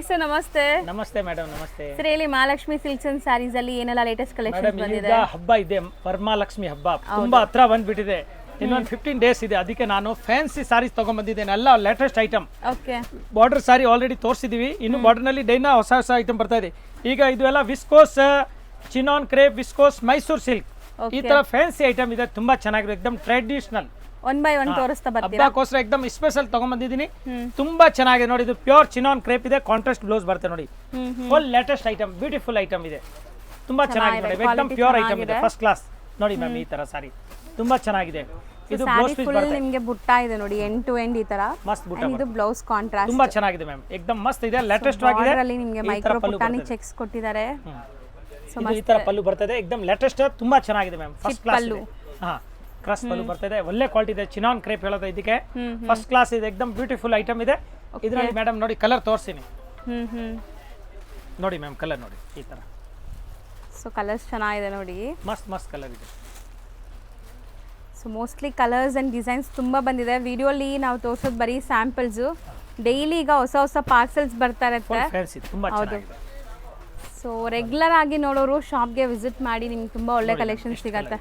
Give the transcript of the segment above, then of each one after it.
Sir ನಮಸ್ತೆ. ನಮಸ್ತೆ madam, ನಮಸ್ತೆ ಸರ್ ಹೇಳಿ, ಮಹಾಲಕ್ಷ್ಮಿ ಸಿಲ್ಕ್ಸ್ ಅಂಡ್ ಸ್ಯಾರೀಸ್ ಅಲ್ಲಿ ಏನೆಲ್ಲ ಲೇಟೆಸ್ಟ್ ಕಲೆಕ್ಷನ್ ಬಂದಿದೆ? ಈಗ ಹಬ್ಬ ಇದೆ, ವರಮಹಾಲಕ್ಷ್ಮಿ ಹಬ್ಬ ತುಂಬಾ ಹತ್ರ ಬಂದ್ಬಿಟ್ಟಿದೆ. ಇನ್ನೊಂದು 15 ಡೇಸ್ ಇದೆ. ಅದಕ್ಕೆ ನಾನು ಫ್ಯಾನ್ಸಿ ಸಾರೀಸ್ ತಗೊಂಡ್ ಬಂದಿದ್ದೇನೆ, ಎಲ್ಲ ಲೇಟೆಸ್ಟ್ ಐಟಮ್. ಓಕೆ, ಬಾರ್ಡರ್ ಸಾರಿ ಆಲ್ರೆಡಿ ತೋರಿಸಿದೀವಿ. ಇನ್ನು ಬಾರ್ಡರ್ ನಲ್ಲಿ ಡೈನಾ ಹೊಸ ಐಟಮ್ ಬರ್ತಾ ಇದೆ. ಈಗ ಇದು ಎಲ್ಲ viscose, chinon crepe, viscose, Mysuru silk, ಈ ತರ ಫ್ಯಾನ್ಸಿ ಐಟಮ್ ಇದೆ. ತುಂಬಾ ಚೆನ್ನಾಗಿದೆ, ಎಕ್ದಮ್ ಟ್ರೆಡಿಷನಲ್. ಒನ್ ಬೈ ಒನ್ ತೋರಿಸ್ತಾ ಬರ್ತೀರಾ? ಹಬ್ಬಕ್ಕೋಸ್ಕರ ಎಕ್ದಮ್ ಸ್ಪೆಷಲ್ ತಗೊಂಡ್ ಬಂದಿದ್ದೀನಿ. ತುಂಬಾ ಚೆನ್ನಾಗಿದೆ ನೋಡಿ. ಇದು ಪ್ಯೂರ್ ಚಿನಾನ್ ಕ್ರೇಪ್ ಇದೆ, ಕಾಂಟ್ರಾಸ್ಟ್ ಬ್ಲೌಸ್ ಬರುತ್ತೆ ನೋಡಿ. Full latest item, beautiful item ಇದೆ. ತುಂಬಾ ಚೆನ್ನಾಗಿದೆ, ಎಕ್ದಮ್ ಪ್ಯೂರ್ ಐಟಮ್ ಇದೆ, ಫಸ್ಟ್ ಕ್ಲಾಸ್ ನೋಡಿ ಮ್ಯಾಮ್. ಈ ತರ ಸಾರಿ ತುಂಬಾ ಚೆನ್ನಾಗಿದೆ. ಇದು ಬ್ಲೌಸ್ ಪೀಸ್ ಬರುತ್ತೆ, ನಿಮಗೆ ಬುಟ್ಟ ಇದೆ ನೋಡಿ, ಎಂಡ್ ಟು ಎಂಡ್ ಈ ತರ ಮಸ್ತ್ ಬುಟ್ಟ. ಇದು ಬ್ಲೌಸ್ ಕಾಂಟ್ರಾಸ್ಟ್ ತುಂಬಾ ಚೆನ್ನಾಗಿದೆ ಮ್ಯಾಮ್, ಎಕ್ದಮ್ ಮಸ್ತ್ ಇದೆ, ಲೇಟೆಸ್ಟ್ ಆಗಿದೆ. ಅಲ್ಲಿ ನಿಮಗೆ ಮೈಕ್ರೋ ಪುಟಾನಿ ಚೆಕ್ಸ್ ಕೊಟ್ಟಿದ್ದಾರೆ. ಇದು ಈ ತರ ಪಲ್ಲು ಬರ್ತದೆ, ಎಕ್ದಮ್ ಲೇಟೆಸ್ಟ್, ತುಂಬಾ ಚೆನ್ನಾಗಿದೆ ಮ್ಯಾಮ್, ಫಸ್ಟ್ ಕ್ಲಾಸ್ ಇದೆ. ಹಾ, ಕ್ರಾಸ್ ಪಲ್ಲು ಬರ್ತದೆ, ಒಳ್ಳೆ ಕ್ವಾಲಿಟಿ ಇದೆ. ಚಿನಾನ್ ಕ್ರೇಪ್ ಹೇಳೋದು ಇದಕ್ಕೆ, ಫಸ್ಟ್ ಕ್ಲಾಸ್ ಇದೆ, ಎಕ್ದಮ್ ಬ್ಯೂಟಿಫುಲ್ ಐಟಮ್ ಇದೆ. ಇದರಲ್ಲಿ ಮೇಡಮ್ ನೋಡಿ ಕಲರ್ ತೋರಿಸ್ತೀನಿ ನೋಡಿ ಮ್ಯಾಮ್, ಕಲರ್ ನೋಡಿ ಈ ತರ. ಸೊ ಕಲರ್ಸ್ ಚೆನ್ನಾಗಿದೆ ನೋಡಿ, ಮಸ್ತ್ ಮಸ್ತ್ ಕಲರ್ ಇದೆ. So mostly colours and designs ತುಂಬ ಬಂದಿದೆ. ವಿಡಿಯೋಲಿ ನಾವು ತೋರಿಸೋದು ಬರೀ ಸ್ಯಾಂಪಲ್ಸು. ಡೈಲಿ ಈಗ ಹೊಸ ಹೊಸ ಪಾರ್ಸೆಲ್ಸ್ ಬರ್ತಾ ಇರುತ್ತೆ. ಹೌದು. ಸೊ ರೆಗ್ಯುಲರ್ ಆಗಿ ನೋಡೋರು ಶಾಪ್ಗೆ ವಿಸಿಟ್ ಮಾಡಿ, ನಿಮ್ಗೆ ತುಂಬ ಒಳ್ಳೆ ಕಲೆಕ್ಷನ್ ಸಿಗುತ್ತೆ.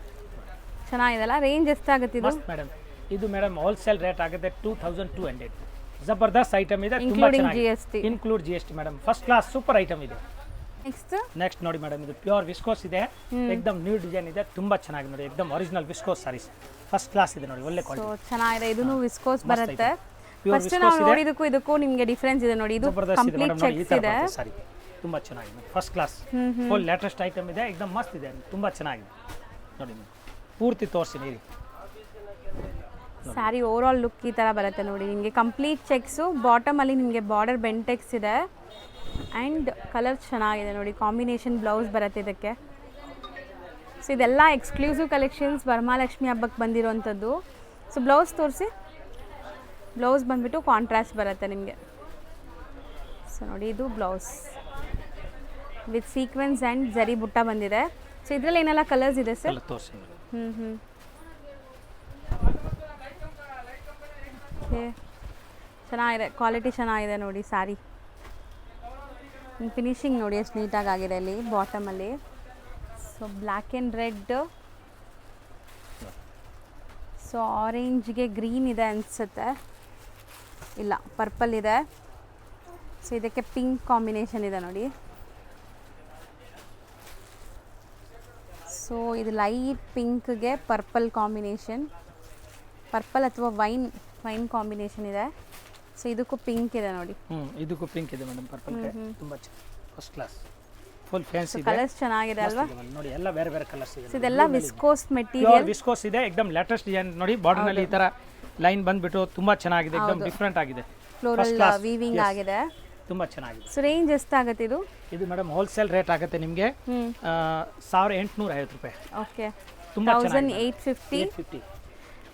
ಚೆನ್ನಾಗಿದೆಲ್ಲ. ರೇಂಜ್ ಎಷ್ಟಾಗುತ್ತೆ ಇದು? ಮೇಡಮ್ ಇದು ಮೇಡಮ್ ಹೋಲ್ಸೇಲ್ ರೇಟ್ ಆಗುತ್ತೆ 2200. ಜಬರ್ದಸ್ತ್ ಐಟಮ್ ಇದೆ, including GST. Include GST madam, first class super item ಇದೆ. ನೆಕ್ಸ್ಟ್ ನೋಡಿ ಮೇಡಮ್, ಇದು ಪ್ಯೂರ್ ವಿಸ್ಕೋಸ್ ಇದೆ, ಎಕ್ದಮ್ ನ್ಯೂ ಡಿಸೈನ್ ಇದೆ, ತುಂಬಾ ಚೆನ್ನಾಗಿದೆ ನೋಡಿ, ಎಕ್ದಮ್ original viscose saris, first class ಇದೆ ನೋಡಿ, ಒಳ್ಳೆ ಕ್ವಾಲಿಟಿ. ಸೊ ಚೆನ್ನಾಗಿದೆ, ಇದನ್ನು ವಿಸ್ಕೋಸ್ ಬರುತ್ತೆ. ಫಸ್ಟ್ ನಾವು ನೋಡಿದಕ್ಕೂ ಇದಕ್ಕೂ ನಿಮಗೆ ಡಿಫರೆನ್ಸ್ ಇದೆ ನೋಡಿ. ಇದು ಕಂಪ್ಲೀಟ್ ಚೆಕ್ಸ್ ಇದೆ, ಸಾರಿ ತುಂಬಾ ಚೆನ್ನಾಗಿದೆ, first class, full latest item ಇದೆ, ಎಕ್ದಮ್ ಮಸ್ತ್ ಇದೆ, ತುಂಬಾ ಚೆನ್ನಾಗಿದೆ ನೋಡಿ. ಪೂರ್ತಿ ತೋರಿಸಿ ನೀರಿ. ಸ್ಯಾರಿ ಓವರ್ ಆಲ್ ಲುಕ್ ಈ ಥರ ಬರುತ್ತೆ ನೋಡಿ. ನಿಮಗೆ ಕಂಪ್ಲೀಟ್ ಚೆಕ್ಸು, ಬಾಟಮಲ್ಲಿ ನಿಮಗೆ ಬಾರ್ಡರ್ ಬೆಂಟೆಕ್ಸ್ ಇದೆ, ಆ್ಯಂಡ್ ಕಲರ್ ಚೆನ್ನಾಗಿದೆ ನೋಡಿ. ಕಾಂಬಿನೇಷನ್ ಬ್ಲೌಸ್ ಬರುತ್ತೆ ಇದಕ್ಕೆ. ಸೊ ಇದೆಲ್ಲ ಎಕ್ಸ್ಕ್ಲೂಸಿವ್ ಕಲೆಕ್ಷನ್ಸ್, ವರಮಹಾಲಕ್ಷ್ಮಿ ಹಬ್ಬಕ್ಕೆ ಬಂದಿರೋವಂಥದ್ದು. ಸೊ ಬ್ಲೌಸ್ ತೋರಿಸಿ. ಬ್ಲೌಸ್ ಬಂದುಬಿಟ್ಟು ಕಾಂಟ್ರಾಸ್ಟ್ ಬರುತ್ತೆ ನಿಮಗೆ. ಸೊ ನೋಡಿ, ಇದು ಬ್ಲೌಸ್ ವಿತ್ ಸೀಕ್ವೆನ್ಸ್ ಆ್ಯಂಡ್ ಜರಿ ಬುಟ್ಟ ಬಂದಿದೆ. ಸೊ ಇದರಲ್ಲಿ ಏನೆಲ್ಲ ಕಲರ್ಸ್ ಇದೆ ಸರ್? ಓಕೆ, ಚೆನ್ನಾಗಿದೆ, ಕ್ವಾಲಿಟಿ ಚೆನ್ನಾಗಿದೆ ನೋಡಿ ಸಾರಿ. ಫಿನಿಶಿಂಗ್ ನೋಡಿ ಎಷ್ಟು ನೀಟಾಗಿ ಆಗಿದೆ ಇಲ್ಲಿ ಬಾಟಮಲ್ಲಿ. So black and red, so ಆರೆಂಜ್ಗೆ ಗ್ರೀನ್ ಇದೆ ಅನಿಸುತ್ತೆ, ಇಲ್ಲ ಪರ್ಪಲ್ ಇದೆ. ಸೊ ಇದಕ್ಕೆ ಪಿಂಕ್ ಕಾಂಬಿನೇಷನ್ ಇದೆ ನೋಡಿ. ಸೊ ಇದು ಲೈಟ್ ಪಿಂಕ್ಗೆ ಪರ್ಪಲ್ ಕಾಂಬಿನೇಷನ್, ಪರ್ಪಲ್ ಅಥವಾ ವೈನ್ ಕಾಂಬಿನೇಷನ್ ಇದೆ. ಸೊ ಇದಕ್ಕೂ ಪಿಂಕ್ ಇದೆ ನೋಡಿ. ಇದಕ್ಕೂ ಪಿಂಕ್ ಇದೆ ಮೇಡಮ್, ಪರ್ಪಲ್ ತುಂಬಾ ಫಸ್ಟ್ ಕ್ಲಾಸ್, ಫುಲ್ ಫ್ಯಾನ್ಸಿ ಇದೆ. ಕಲರ್ಸ್ ಚೆನ್ನಾಗಿದೆ ಅಲ್ವಾ ನೋಡಿ, ಎಲ್ಲ ಬೇರೆ ಬೇರೆ ಕಲರ್ಸ್ ಇದೆ. ಇದೆಲ್ಲ ವಿಸ್ಕೋಸ್ ಮೆಟೀರಿಯಲ್, ವಿಸ್ಕೋಸ್ ಇದೆ, ಎಕ್ದಮ್ ಲೇಟೆಸ್ಟ್ ಡಿಸೈನ್ ನೋಡಿ. ಬಾರ್ಡರ್ ನಲ್ಲಿ ಈ ತರ ಲೈನ್ ಬಂದ್ಬಿಟ್ಟು ತುಂಬಾ ಚೆನ್ನಾಗಿದೆ, ಎಕ್ದಮ್ ಡಿಫರೆಂಟ್ ಆಗಿದೆ, ಫ್ಲೋರಲ್ ವೀವಿಂಗ್ ಆಗಿದೆ, ತುಂಬಾ ಚೆನ್ನಾಗಿದೆ. ಸೊ ರೇಂಜ್ ಎಷ್ಟಾಗುತ್ತೆ ಇದು? ಇದು ಮೇಡಮ್ ಹೋಲ್ಸೇಲ್ ರೇಟ್ ಆಗುತ್ತೆ ನಿಮಗೆ 1850 ರೂಪಾಯಿ. ಓಕೆ, ತುಂಬಾ 1850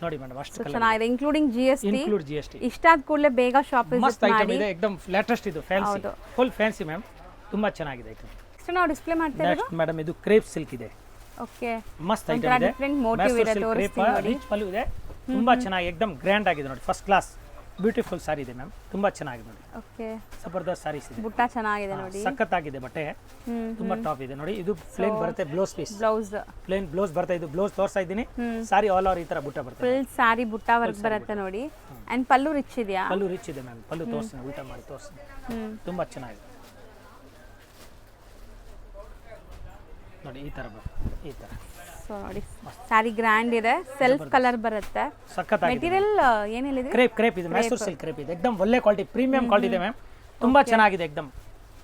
ನೋಡಿ ಮೇಡಮ್, ಅಷ್ಟು ಚೆನ್ನಾಗಿದೆ, ಇನ್ಕ್ಲೂಡಿಂಗ್ GST. ಇಷ್ಟ ಆದ ಕೂಡಲೇ ಬೇಗ ಶಾಪ್ ಮಸ್ತ್ ಐಟಮ್ ಇದೆ, ಎಕ್ದಮ್ ಲೇಟೆಸ್ಟ್, ಇದು ಫ್ಯಾನ್ಸಿ, ಫುಲ್ ಫ್ಯಾನ್ಸಿ ಮ್ಯಾಮ್, ತುಂಬಾ ಚೆನ್ನಾಗಿದೆ ಐಟಮ್. ಇಷ್ಟು ನಾವು ಡಿಸ್ಪ್ಲೇ ಮಾಡ್ತಾ ಇರೋದು. ನೆಕ್ಸ್ಟ್ ಮೇಡಮ್ ಇದು ಕ್ರೇಪ್ ಸಿಲ್ಕ್ ಇದೆ. ಓಕೆ, ಮಸ್ತ್ ಐಟಮ್ ಇದೆ, ಡಿಫರೆಂಟ್ ಮೋಟಿವ್ ಇದೆ, ತೋರಿಸ್ತೀನಿ ನೋಡಿ. ರಿಚ್ ಪಲ್ಲು ಇದೆ, ತುಂಬಾ ಚೆನ್ನಾಗಿ, ಎಕ್ದಮ್ ಗ್ರ್ಯಾಂಡ್ ಆಗಿದೆ ನೋಡಿ, ಫಸ್ಟ್ ಕ್ಲಾಸ್ ಬ್ಯೂಟಿಫುಲ್ ಸಾರಿ ಇದೆ ಮ್ಯಾಮ್, ತುಂಬಾ ಚೆನ್ನಾಗಿದೆ ನೋಡಿ. ಓಕೆ, ಜಬರ್ದಸ್ತ್ ಸಾರೀಸ್ ಇದೆ, ಬುಟ್ಟ ಚೆನ್ನಾಗಿದೆ ನೋಡಿ, ಸಖತ್ತಾಗಿದೆ ಬಟ್ಟೆ, ತುಂಬಾ ಟಾಪ್ ಇದೆ ನೋಡಿ. ಇದು ಪ್ಲೇನ್ ಬರುತ್ತೆ, ಬ್ಲೌಸ್ ಪೀಸ್, ಪ್ಲೇನ್ ಬ್ಲೌಸ್ ಬರುತ್ತೆ. ಇದು ಬ್ಲೌಸ್ ತೋರಿಸ್ತಾ ಇದ್ದೀನಿ, ಸಾರಿ ಆಲ್ ಓವರ್ ಈ ತರ ಬುಟ್ಟ ಬರುತ್ತೆ, ಫುಲ್ ಸಾರಿ ಬುಟ್ಟ ವರ್ಕ್ ಬರುತ್ತೆ ನೋಡಿ. ಅಂಡ್ ಪಲ್ಲು ರಿಚ್ ಇದೆಯಾ? ಪಲ್ಲು ರಿಚ್ ಇದೆ ಮ್ಯಾಮ್, ಪಲ್ಲು ತೋರಿಸ್ತೀನಿ, ಊಟ ಮಾಡಿ ತೋರಿಸ್ತೀನಿ, ತುಂಬಾ ಚೆನ್ನಾಗಿದೆ ನೋಡಿ, ಈ ತರ ಬರುತ್ತೆ, ಈ ತರ. ಸೊ ನೋಡಿ, ಸಾರಿ ಗ್ರ್ಯಾಂಡ್ ಇದೆ, ಸೆಲ್ಫ್ ಕಲರ್ ಬರುತ್ತೆ, ಸಖತ್ತಾಗಿದೆ. ಮೆಟೀರಿಯಲ್ ಏನು ಹೇಳಿದ್ರಿ? ಕ್ರೇಪ್ ಇದೆ, ಮೈಸೂರು ಸಿಲ್ಕ್ ಕ್ರೇಪ್ ಇದೆ, ಎಕ್ದಮ್ ಒಳ್ಳೆ ಕ್ವಾಲಿಟಿ, ಪ್ರೀಮಿಯಂ ಕ್ವಾಲಿಟಿ ಇದೆ ಮ್ಯಾಮ್, ತುಂಬಾ ಚೆನ್ನಾಗಿದೆ, ಎಕ್ದಮ್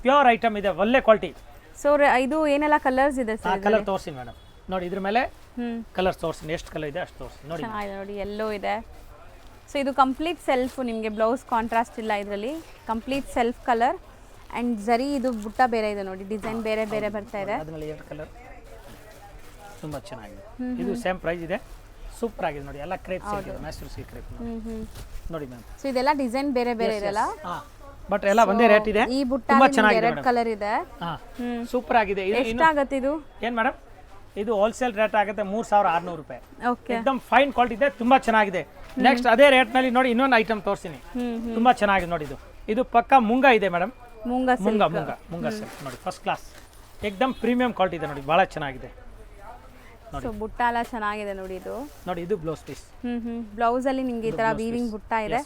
ಪ್ಯೂರ್ ಐಟಮ್ ಇದೆ, ಒಳ್ಳೆ ಕ್ವಾಲಿಟಿ. ಸೊ ಇದು ಏನೆಲ್ಲ ಕಲರ್ಸ್ ಇದೆ ಸರ್? ಕಲರ್ ತೋರಿಸಿ ಮೇಡಮ್ ನೋಡಿ, ಇದ್ರ ಮೇಲೆ ಕಲರ್ಸ್ ತೋರಿಸಿ, ಎಷ್ಟು ಕಲರ್ ಇದೆ ಅಷ್ಟು ತೋರಿಸಿ ನೋಡಿ. ಚೆನ್ನಾಗಿದೆ ನೋಡಿ, ಎಲ್ಲೋ ಇದೆ. ಸೊ ಇದು ಕಂಪ್ಲೀಟ್ ಸೆಲ್ಫ್, ನಿಮಗೆ ಬ್ಲೌಸ್ ಕಾಂಟ್ರಾಸ್ಟ್ ಇಲ್ಲ ಇದರಲ್ಲಿ, ಕಂಪ್ಲೀಟ್ ಸೆಲ್ಫ್ ಕಲರ್ ಆ್ಯಂಡ್ ಜರಿ. ಇದು ಬುಟ್ಟ ಬೇರೆ ಇದೆ ನೋಡಿ, ಡಿಸೈನ್ ಬೇರೆ ಬೇರೆ ಬರ್ತಾ ಇದೆ. ಅದ್ರಲ್ಲಿ ಎರಡು ಕಲರ್ ತುಂಬಾ ಚೆನ್ನಾಗಿದೆ. ಇದು ಸೇಮ್ ಪ್ರೈಸ್ ಇದೆ, ಸೂಪರ್ ಆಗಿದೆ ನೋಡಿ, ಎಲ್ಲ crepe silk, Mysuru silk crepe ನೋಡಿ ಮ್ಯಾಮ್. ಸೊ ಇದೆಲ್ಲ ಡಿಸೈನ್ ಬೇರೆ ಬೇರೆ ಇದೆಲ್ಲ, ಬಟ್ ಎಲ್ಲ ಒಂದೇ ರೇಟ್ ಇದೆ. ಈ ಬುಟ್ಟ ಎರಡು ಕಲರ್ ಇದೆ, ಸೂಪರ್ ಆಗಿದೆ. ಎಷ್ಟಾಗುತ್ತೆ ಇದು? ಏನ್ ಮೇಡಮ್, ಇದು ಹೋಲ್ಸೇಲ್ ರೇಟ್ ಆಗುತ್ತೆ 3600 ರೂಪಾಯಿ. ಓಕೆ, ಎಕ್ದಮ್ ಫೈನ್ ಕ್ವಾಲಿಟಿ ಇದೆ, ತುಂಬಾ ಚೆನ್ನಾಗಿದೆ. ನೆಕ್ಸ್ಟ್ ಅದೇ ರೇಟ್ ನಲ್ಲಿ ನೋಡಿ ಇನ್ನೊಂದು ಐಟಮ್ ತೋರಿಸ್ತೀನಿ, ತುಂಬಾ ಚೆನ್ನಾಗಿದೆ ನೋಡಿ. ಇದು ಪಕ್ಕ ಮುಂಗ ಇದೆ ಮೇಡಮ್, ಮುಂಗ ಮುಂಗ ಮುಂಗ ಮುಂಗ ಸಿಲ್ಕ್ ನೋಡಿ ಫಸ್ಟ್ ಕ್ಲಾಸ್ ಏಕ್ದಮ್ ಪ್ರೀಮಿಯಂ ಕ್ವಾಲಿಟಿ ಇದೆ ನೋಡಿ ಭಾಳ ಚೆನ್ನಾಗಿದೆ. ಸೊ ಬುಟ್ಟ ಎಲ್ಲ ಚೆನ್ನಾಗಿದೆ ನೋಡಿ ಇದು. ನೋಡಿ ಇದು ಬ್ಲೌಸ್ ಪೀಸ್. ಬ್ಲೌಸ್ ಅಲ್ಲಿ ನಿಮ್ಗೆ ಈ ತರ ವೀವಿಂಗ್ ಬುಟ್ಟ ಇದೆ.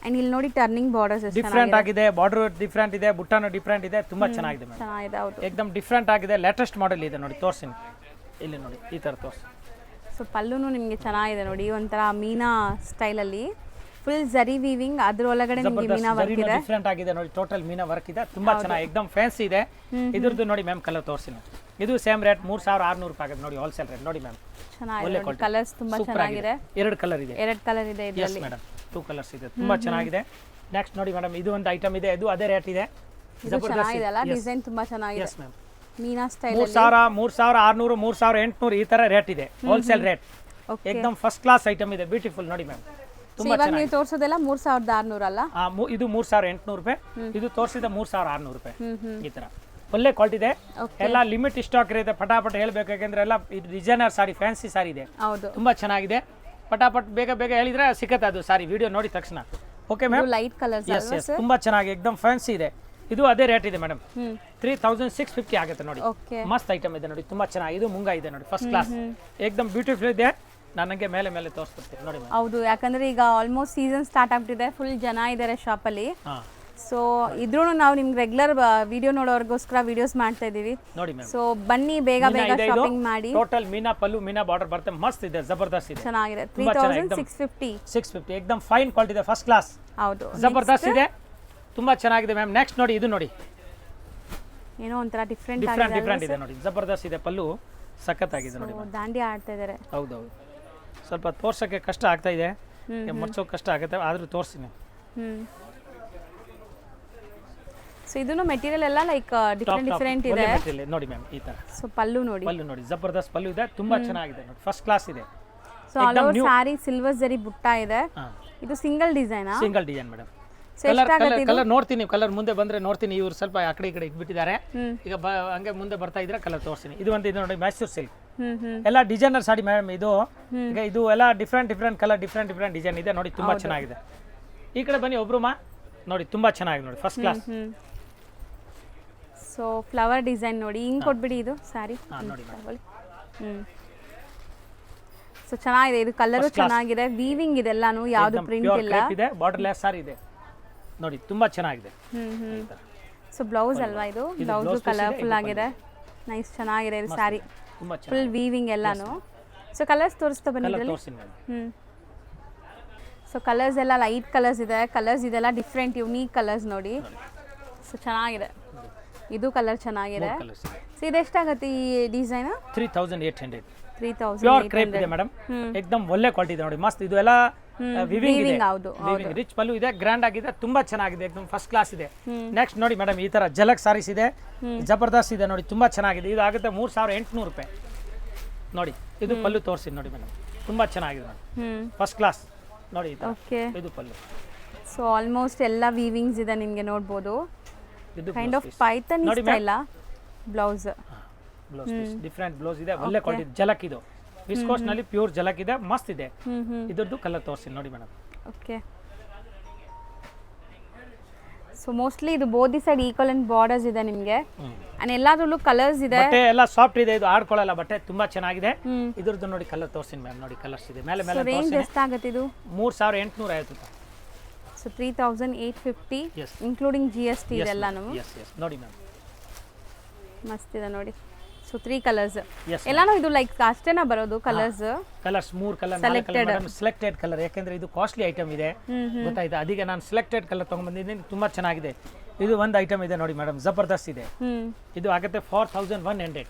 ಅಂಡ್ ಇಲ್ಲಿ ನೋಡಿ ಟರ್ನಿಂಗ್ ಬಾರ್ಡರ್ಸ್ ಡಿಫ್ರೆಂಟ್ ಆಗಿದೆ, ಬಾರ್ಡರ್ ಡಿಫ್ರೆಂಟ್ ಇದೆ, ಬುಟ್ಟಾನು ಡಿಫ್ರೆಂಟ್ ಇದೆ, ತುಂಬಾ ಚೆನ್ನಾಗಿದೆ ಮೇಡಮ್. ಚೆನ್ನಾಗಿದೆ ಹೌದು. ಏಕ್ದಮ್ ಡಿಫ್ರೆಂಟ್ ಆಗಿದೆ, ಲೇಟೆಸ್ಟ್ ಮಾಡೆಲ್ ಇದೆ ನೋಡಿ. ತೋರಿಸ್ತೀನಿ ಇಲ್ಲಿ ನೋಡಿ ಈ ತರ ತೋರಿಸಿ. ಸೊ ಪಲ್ಲುನು ನಿಮಗೆ ಚೆನ್ನಾಗಿದೆ ನೋಡಿ, ಒಂಥರ ಮೀನಾ ಸ್ಟೈಲಲ್ಲಿ ಫುಲ್ ಜರಿ ವೀವಿಂಗ್, ಅದ್ರ ಒಳಗಡೆ ನಿಮಗೆ ಮೀನಾ ವರ್ಕ್ ಇದೆ. ಡಿಫ್ರೆಂಟ್ ಆಗಿದೆ ನೋಡಿ, ಟೋಟಲ್ ಮೀನಾ ವರ್ಕ್ ಇದೆ, ತುಂಬಾ ಚೆನ್ನಾಗಿ ಏಕ್ದಮ್ ಫ್ಯಾನ್ಸಿ ಇದೆ. ಇದ್ರದ್ದು ನೋಡಿ ಮ್ಯಾಮ್ ಕಲರ್ ತೋರಿಸ್ತೀನಿ. ಇದು ಸೇಮ್ ರೇಟ್ 3600 ರೂಪಾಯಿ ಆಗುತ್ತೆ ನೋಡಿ, ಹೋಲ್ಸೇಲ್ ರೇಟ್ ನೋಡಿ ಮ್ಯಾಮ್. ಚೆನ್ನಾಗಿದೆ, ಕಲರ್ಸ್ ತುಂಬಾ ಚೆನ್ನಾಗಿದೆ. ಎರಡು ಕಲರ್ ಇದೆ ಇದರಲ್ಲಿ ಮೇಡಮ್, 2 ಕಲರ್ಸ್ ಇದೆ, ತುಂಬಾ ಚೆನ್ನಾಗಿದೆ. ನೆಕ್ಸ್ಟ್ ನೋಡಿ ಮೇಡಮ್, ಇದು ಒಂದು ಐಟಮ್ ಇದೆ, ಇದು ಅದೇ ರೇಟ್ ಇದೆ. ಚೆನ್ನಾಗಿದೆ ಅಲ್ಲ, ಡಿಸೈನ್ ತುಂಬಾ ಚೆನ್ನಾಗಿದೆ. ಎಸ್ ಮ್ಯಾಮ್, ಮೀನಾ ಸ್ಟೈಲ್ 3000, 3600, 3800 ಈ ತರ ರೇಟ್ ಇದೆ, ಹೋಲ್ಸೇಲ್ ರೇಟ್. ಏಕ್ದಮ್ ಫಸ್ಟ್ ಕ್ಲಾಸ್ ಐಟಮ್ ಇದೆ, ಬ್ಯೂಟಿಫುಲ್ ನೋಡಿ ಮ್ಯಾಮ್. ಇವಾಗ ನೀವು ತೋರಿಸೋದೆಲ್ಲ 3600 ಅಲ್ಲ, ಇದು 3800 ರೂಪಾಯಿ, ಇದು ತೋರಿಸಿದ 3600 ರೂಪಾಯಿ. ಈ ತರ ಒಳ್ಳೆ ಕ್ವಾಲಿಟಿ ಇದೆ. ಎಲ್ಲ ಲಿಮಿಟ್ ಸ್ಟಾಕ್ ಇರುತ್ತೆ, ಪಟಾಪಟ್ ಹೇಳ್ಬೇಕು, ಯಾಕಂದ್ರೆ ಎಲ್ಲ ಡಿಸೈನರ್ ಸಾರಿ, ಫ್ಯಾನ್ಸಿ ಸಾರಿ ಇದೆ, ತುಂಬಾ ಚೆನ್ನಾಗಿದೆ. ಪಟಾಪಟ್ ಬೇಗ ಬೇಗ ಹೇಳಿದ್ರೆ ಸಿಕ್ಕತ್ತೆ ಅದು ಸಾರಿ, ವಿಡಿಯೋ ನೋಡಿ ತಕ್ಷಣ. Okay ma'am, light colours yes yes, ತುಂಬಾ ಚೆನ್ನಾಗಿ ಏಕ್ದಮ್ ಫ್ಯಾನ್ಸಿ ಇದೆ. ಇದು ಅದೇ ರೇಟ್ ಇದೆ ಮೇಡಮ್, 3650 ಆಗುತ್ತೆ ನೋಡಿ. ಮಸ್ತ್ ಐಟಮ್ ಇದೆ ನೋಡಿ, ತುಂಬಾ ಚೆನ್ನಾಗಿ. ಇದು ಮುಂಗ ಇದೆ ನೋಡಿ, ಫಸ್ಟ್ ಕ್ಲಾಸ್, ಏಕ್ದಮ್ ಬ್ಯೂಟಿಫುಲ್ ಇದೆ. ನನಗೆ ಮೇಲೆ ಮೇಲೆ ತೋರಿಸ್ಕೊಡ್ತೀನಿ ನೋಡಿ. ಹೌದು, ಯಾಕಂದ್ರೆ ಈಗ ಆಲ್ಮೋಸ್ಟ್ ಸೀಸನ್ ಸ್ಟಾರ್ಟ್ ಆಗ್ಬಿಟ್ಟಿದೆ, ಫುಲ್ ಜನ ಇದ್ದಾರೆ ಶಾಪಲ್ಲಿ. ಸೊ ಇದ್ರೂ ನಾವು ನಿಮ್ಗೆ ರೆಗ್ಯುಲರ್ ವಿಡಿಯೋ ನೋಡೋರ್ಗೋಸ್ಕರ ವಿಡಿಯೋಸ್ ಮಾಡ್ತಾ ಇದೀವಿ ನೋಡಿ ಮ್ಯಾಮ್. ಸೊ ಬನ್ನಿ ಬೇಗ ಬೇಗ ಶಾಪಿಂಗ್ ಮಾಡಿ. ಟೋಟಲ್ ಮೀನಾ ಪಲ್ಲು, ಮೀನಾ ಬಾರ್ಡರ್ ಬರುತ್ತೆ, ಮಸ್ತ್ ಇದೆ, ಜಬರ್ದಸ್ತ್ ಇದೆ, ಚೆನ್ನಾಗಿದೆ. 3650 ಏಕ್ದಮ್ ಫೈನ್ ಕ್ವಾಲಿಟಿ ಇದೆ, ಫಸ್ಟ್ ಕ್ಲಾಸ್. ಹೌದು, ಜಬರ್ದಸ್ತ್ ಇದೆ, ತುಂಬಾ ಚೆನ್ನಾಗಿದೆ ಮ್ಯಾಮ್. ನೆಕ್ಸ್ಟ್ ನೋಡಿ, ಇದು ನೋಡಿ, ಏನೋ ಒಂಥರ ಡಿಫ್ರೆಂಟ್ ಇದೆ ನೋಡಿ, ಜಬರ್ದಸ್ತ್ ಇದೆ, ಪಲ್ಲು ಸಖತ್ತಾಗಿದೆ ನೋಡಿ. ದಾಂಡಿ ಆಡ್ತಾ ಇದ್ದಾರೆ. ಹೌದೌದು, ಸ್ವಲ್ಪ ತೋರ್ಸಕ್ಕೆ ಕಷ್ಟ ಆಗ್ತಾ ಇದೆ, ಮರ್ಚೋಕೆ ಕಷ್ಟ ಆಗುತ್ತೆ, ಆದ್ರೂ ತೋರಿಸ್ತೀನಿ. ಸೊ ಇದನ್ನು ಮೆಟೀರಿಯಲ್ ಎಲ್ಲ ಲೈಕ್ ಡಿಫರೆಂಟ್ ಇದೆ ನೋಡಿ ಮ್ಯಾಮ್. ಈ ತರ ಸೊ ಪಲ್ಲು ನೋಡಿ, ಜಬರ್ದಸ್ತ್ ಪಲ್ಲು ಇದೆ, ತುಂಬಾ ಚೆನ್ನಾಗಿದೆ ನೋಡಿ, ಫಸ್ಟ್ ಕ್ಲಾಸ್ ಇದೆ. ಸೊ ಆಲ್ ಓವರ್ ಸಾರಿ ಸಿಲ್ವರ್ ಜರಿ ಬುಟ್ಟ ಇದೆ. ಇದು ಸಿಂಗಲ್ ಡಿಸೈನ್ ಮೇಡಮ್. ಕಲರ್ ನೋಡ್ತೀನಿ, ಕಲರ್ ಮುಂದೆ ಬಂದ್ರೆ ನೋಡ್ತೀನಿ. ಇವ್ರು ಸ್ವಲ್ಪ ಆ ಕಡೆ ಈ ಕಡೆ ಇಟ್ಬಿಟ್ಟಿದ್ದಾರೆ, ಈಗ ಹಂಗೆ ಮುಂದೆ ಬರ್ತಾ ಇದ್ರೆ ಕಲರ್ ತೋರಿಸ್ತೀನಿ. ಇದು ಒಂದು ಇದೆ ನೋಡಿ, ಮೈಸೂರು ಸಿಲ್ಕ್, ಎಲ್ಲ ಡಿಸೈನರ್ ಸಾಡಿ ಮೇಡಮ್. ಇದು ಈಗ ಇದು ಎಲ್ಲ ಡಿಫ್ರೆಂಟ್ ಕಲರ್, ಡಿಫ್ರೆಂಟ್ ಡಿಸೈನ್ ಇದೆ ನೋಡಿ, ತುಂಬಾ ಚೆನ್ನಾಗಿದೆ. ಈ ಕಡೆ ಬನ್ನಿ ಒಬ್ರು ನೋಡಿ, ತುಂಬಾ ಚೆನ್ನಾಗಿದೆ ನೋಡಿ, first class. So flower design ನೋಡಿ, ಹಿಂಗ್ ಕೊಟ್ಬಿಡಿ ಇದು ಸಾರಿ ನೋಡಿ. ಸೊ ಚೆನ್ನಾಗಿದೆ, ಇದು ಕಲರ್ ಚೆನ್ನಾಗಿದೆ, ವೀವಿಂಗ್ ಇದೆಲ್ಲಾನು, ಯಾವುದು ಪ್ರಿಂಟ್ ಇಲ್ಲ, ಇದೆ, ಬಾರ್ಡರ್ ಲೆಸ್ ಸಾರಿ ಇದೆ ನೋಡಿ, ತುಂಬಾ ಚೆನ್ನಾಗಿದೆ. ಸೊ ಬ್ಲೌಸ್ ಅಲ್ವಾ ಇದು, ಬ್ಲೌಸ್ ಕಲರ್ಫುಲ್ ಆಗಿದೆ, ನೈಸ್ ಚೆನ್ನಾಗಿದೆ ಇದು ಸಾರಿ, ಫುಲ್ ವೀವಿಂಗ್ ಎಲ್ಲಾನು. ಸೊ ಕಲರ್ಸ್ ತೋರಿಸ್ತಾ ಬಂದಿದ್ರಲ್ಲಿ. ಸೊ ಕಲರ್ಸ್ ಎಲ್ಲ ಲೈಟ್ ಕಲರ್ಸ್ ಇದೆ, ಕಲರ್ಸ್ ಇದೆಲ್ಲ ಡಿಫ್ರೆಂಟ್ ಯುನೀಕ್ ಕಲರ್ಸ್ ನೋಡಿ. ಸೊ ಚೆನ್ನಾಗಿದೆ, ಇದು ಕಲರ್ ಚೆನ್ನಾಗಿದೆ. ಸೊ ಇದು ಎಷ್ಟಾಗುತ್ತೆ ಈ ಡಿಸೈನ್? 3800. 3000 ಪ್ಯೂರ್ ಕ್ರೇಪ್ ಇದೆ ಮೇಡಮ್, ಏಕ್ದಮ್ ಒಳ್ಳೆ ಕ್ವಾಲಿಟಿ ಇದೆ ನೋಡಿ, ಮಸ್ತ್. ಇದು ಎಲ್ಲ ವಿವಿಂಗ್ ಇದೆ, ವಿವಿಂಗ್ ರಿಚ್ ಪಲ್ಲು ಇದೆ, ಗ್ರ್ಯಾಂಡ್ ಆಗಿದೆ, ತುಂಬಾ ಚೆನ್ನಾಗಿದೆ, ಏಕ್ದಮ್ ಫಸ್ಟ್ ಕ್ಲಾಸ್ ಇದೆ. ನೆಕ್ಸ್ಟ್ ನೋಡಿ ಮೇಡಮ್, ಈ ತರ ಜಲಕ್ ಸಾರೀಸ್ ಇದೆ, ಜಬರ್ದಸ್ತ್ ಇದೆ ನೋಡಿ, ತುಂಬಾ ಚೆನ್ನಾಗಿದೆ. ಇದು ಆಗುತ್ತೆ 3800 ರೂಪಾಯಿ ನೋಡಿ. ಇದು ಪಲ್ಲು ತೋರಿಸಿ ನೋಡಿ ಮೇಡಮ್, ತುಂಬಾ ಚೆನ್ನಾಗಿದೆ ನೋಡಿ, ಫಸ್ಟ್ ಕ್ಲಾಸ್ ನೋಡಿ. ಇದು ಪಲ್ಲು. ಸೊ ಆಲ್ಮೋಸ್ಟ್ ಎಲ್ಲ ವೀವಿಂಗ್ಸ್ ಇದೆ ನಿಮಗೆ ನೋಡ್ಬೋದು, kind of Python style. Blouse different blouse ಇದೆ, ಒಳ್ಳೆ ಕ್ವಾಲಿಟಿ, ಜಲಕ್. ಇದು ವಿಸ್ಕೋಸ್ ನಲ್ಲಿ ಪ್ಯೂರ್ ಜಲಕ್ ಇದೆ, ಮಸ್ತ್ ಇದೆ. ಇದರದ್ದು ಕಲರ್ ತೋರಿಸಿ ನೋಡಿ ಮೇಡಮ್. ಓಕೆ, ಸೊ ಮೋಸ್ಟ್ಲಿ ಇದು ಬೋದಿ ಸೈಡ್ ಈಕ್ವಲ್ ಅಂಡ್ ಬಾರ್ಡರ್ಸ್ ಇದೆ ನಿಮಗೆ, ಅಂಡ್ ಎಲ್ಲಾದ್ರಲ್ಲೂ ಕಲರ್ಸ್ ಇದೆ, ಬಟ್ಟೆ ಎಲ್ಲ ಸಾಫ್ಟ್ ಇದೆ, ಇದು ಆಡ್ಕೊಳ್ಳಲ್ಲ ಬಟ್ಟೆ, ತುಂಬಾ ಚೆನ್ನಾಗಿದೆ. ಇದರದ್ದು ನೋಡಿ ಕಲರ್ ತೋರಿಸ್ತೀನಿ ಮ್ಯಾಮ್, ನೋಡಿ ಕಲರ್ಸ್ ಇದೆ ಮೇಲೆ ಮೇಲೆ. ರೇಂಜ್ ಎಷ್ಟಾಗುತ್ತೆ ಇದು? 3850 ರೂಪಾಯಿ. So 3850 including GST ಇದೆಲ್ಲಾನು. ನೋಡಿ ಮ್ಯಾಮ್, ಮಸ್ತ್ ಇದೆ ನೋಡಿ. ಸೊ 3 ಕಲರ್ಸ್ ಎಲ್ಲಾನು ಇದು ಲೈಕ್ ಅಷ್ಟೇನಾ ಬರೋದು ಕಲರ್ಸ್? 3 ಕಲರ್ ಸೆಲೆಕ್ಟೆಡ್ ಕಲರ್, ಯಾಕಂದ್ರೆ ಇದು ಕಾಸ್ಟ್ಲಿ ಐಟಮ್ ಇದೆ ಗೊತ್ತಾಯ್ತಾ, ಅದಕ್ಕೆ ನಾನು ಸೆಲೆಕ್ಟೆಡ್ ಕಲರ್ ತಗೊಂಡ್ಬಂದಿದ್ದೀನಿ, ತುಂಬಾ ಚೆನ್ನಾಗಿದೆ. ಇದು ಒಂದು ಐಟಮ್ ಇದೆ ನೋಡಿ ಮೇಡಮ್, ಜಬರ್ದಸ್ತ್ ಇದೆ. ಇದು ಆಗುತ್ತೆ 4100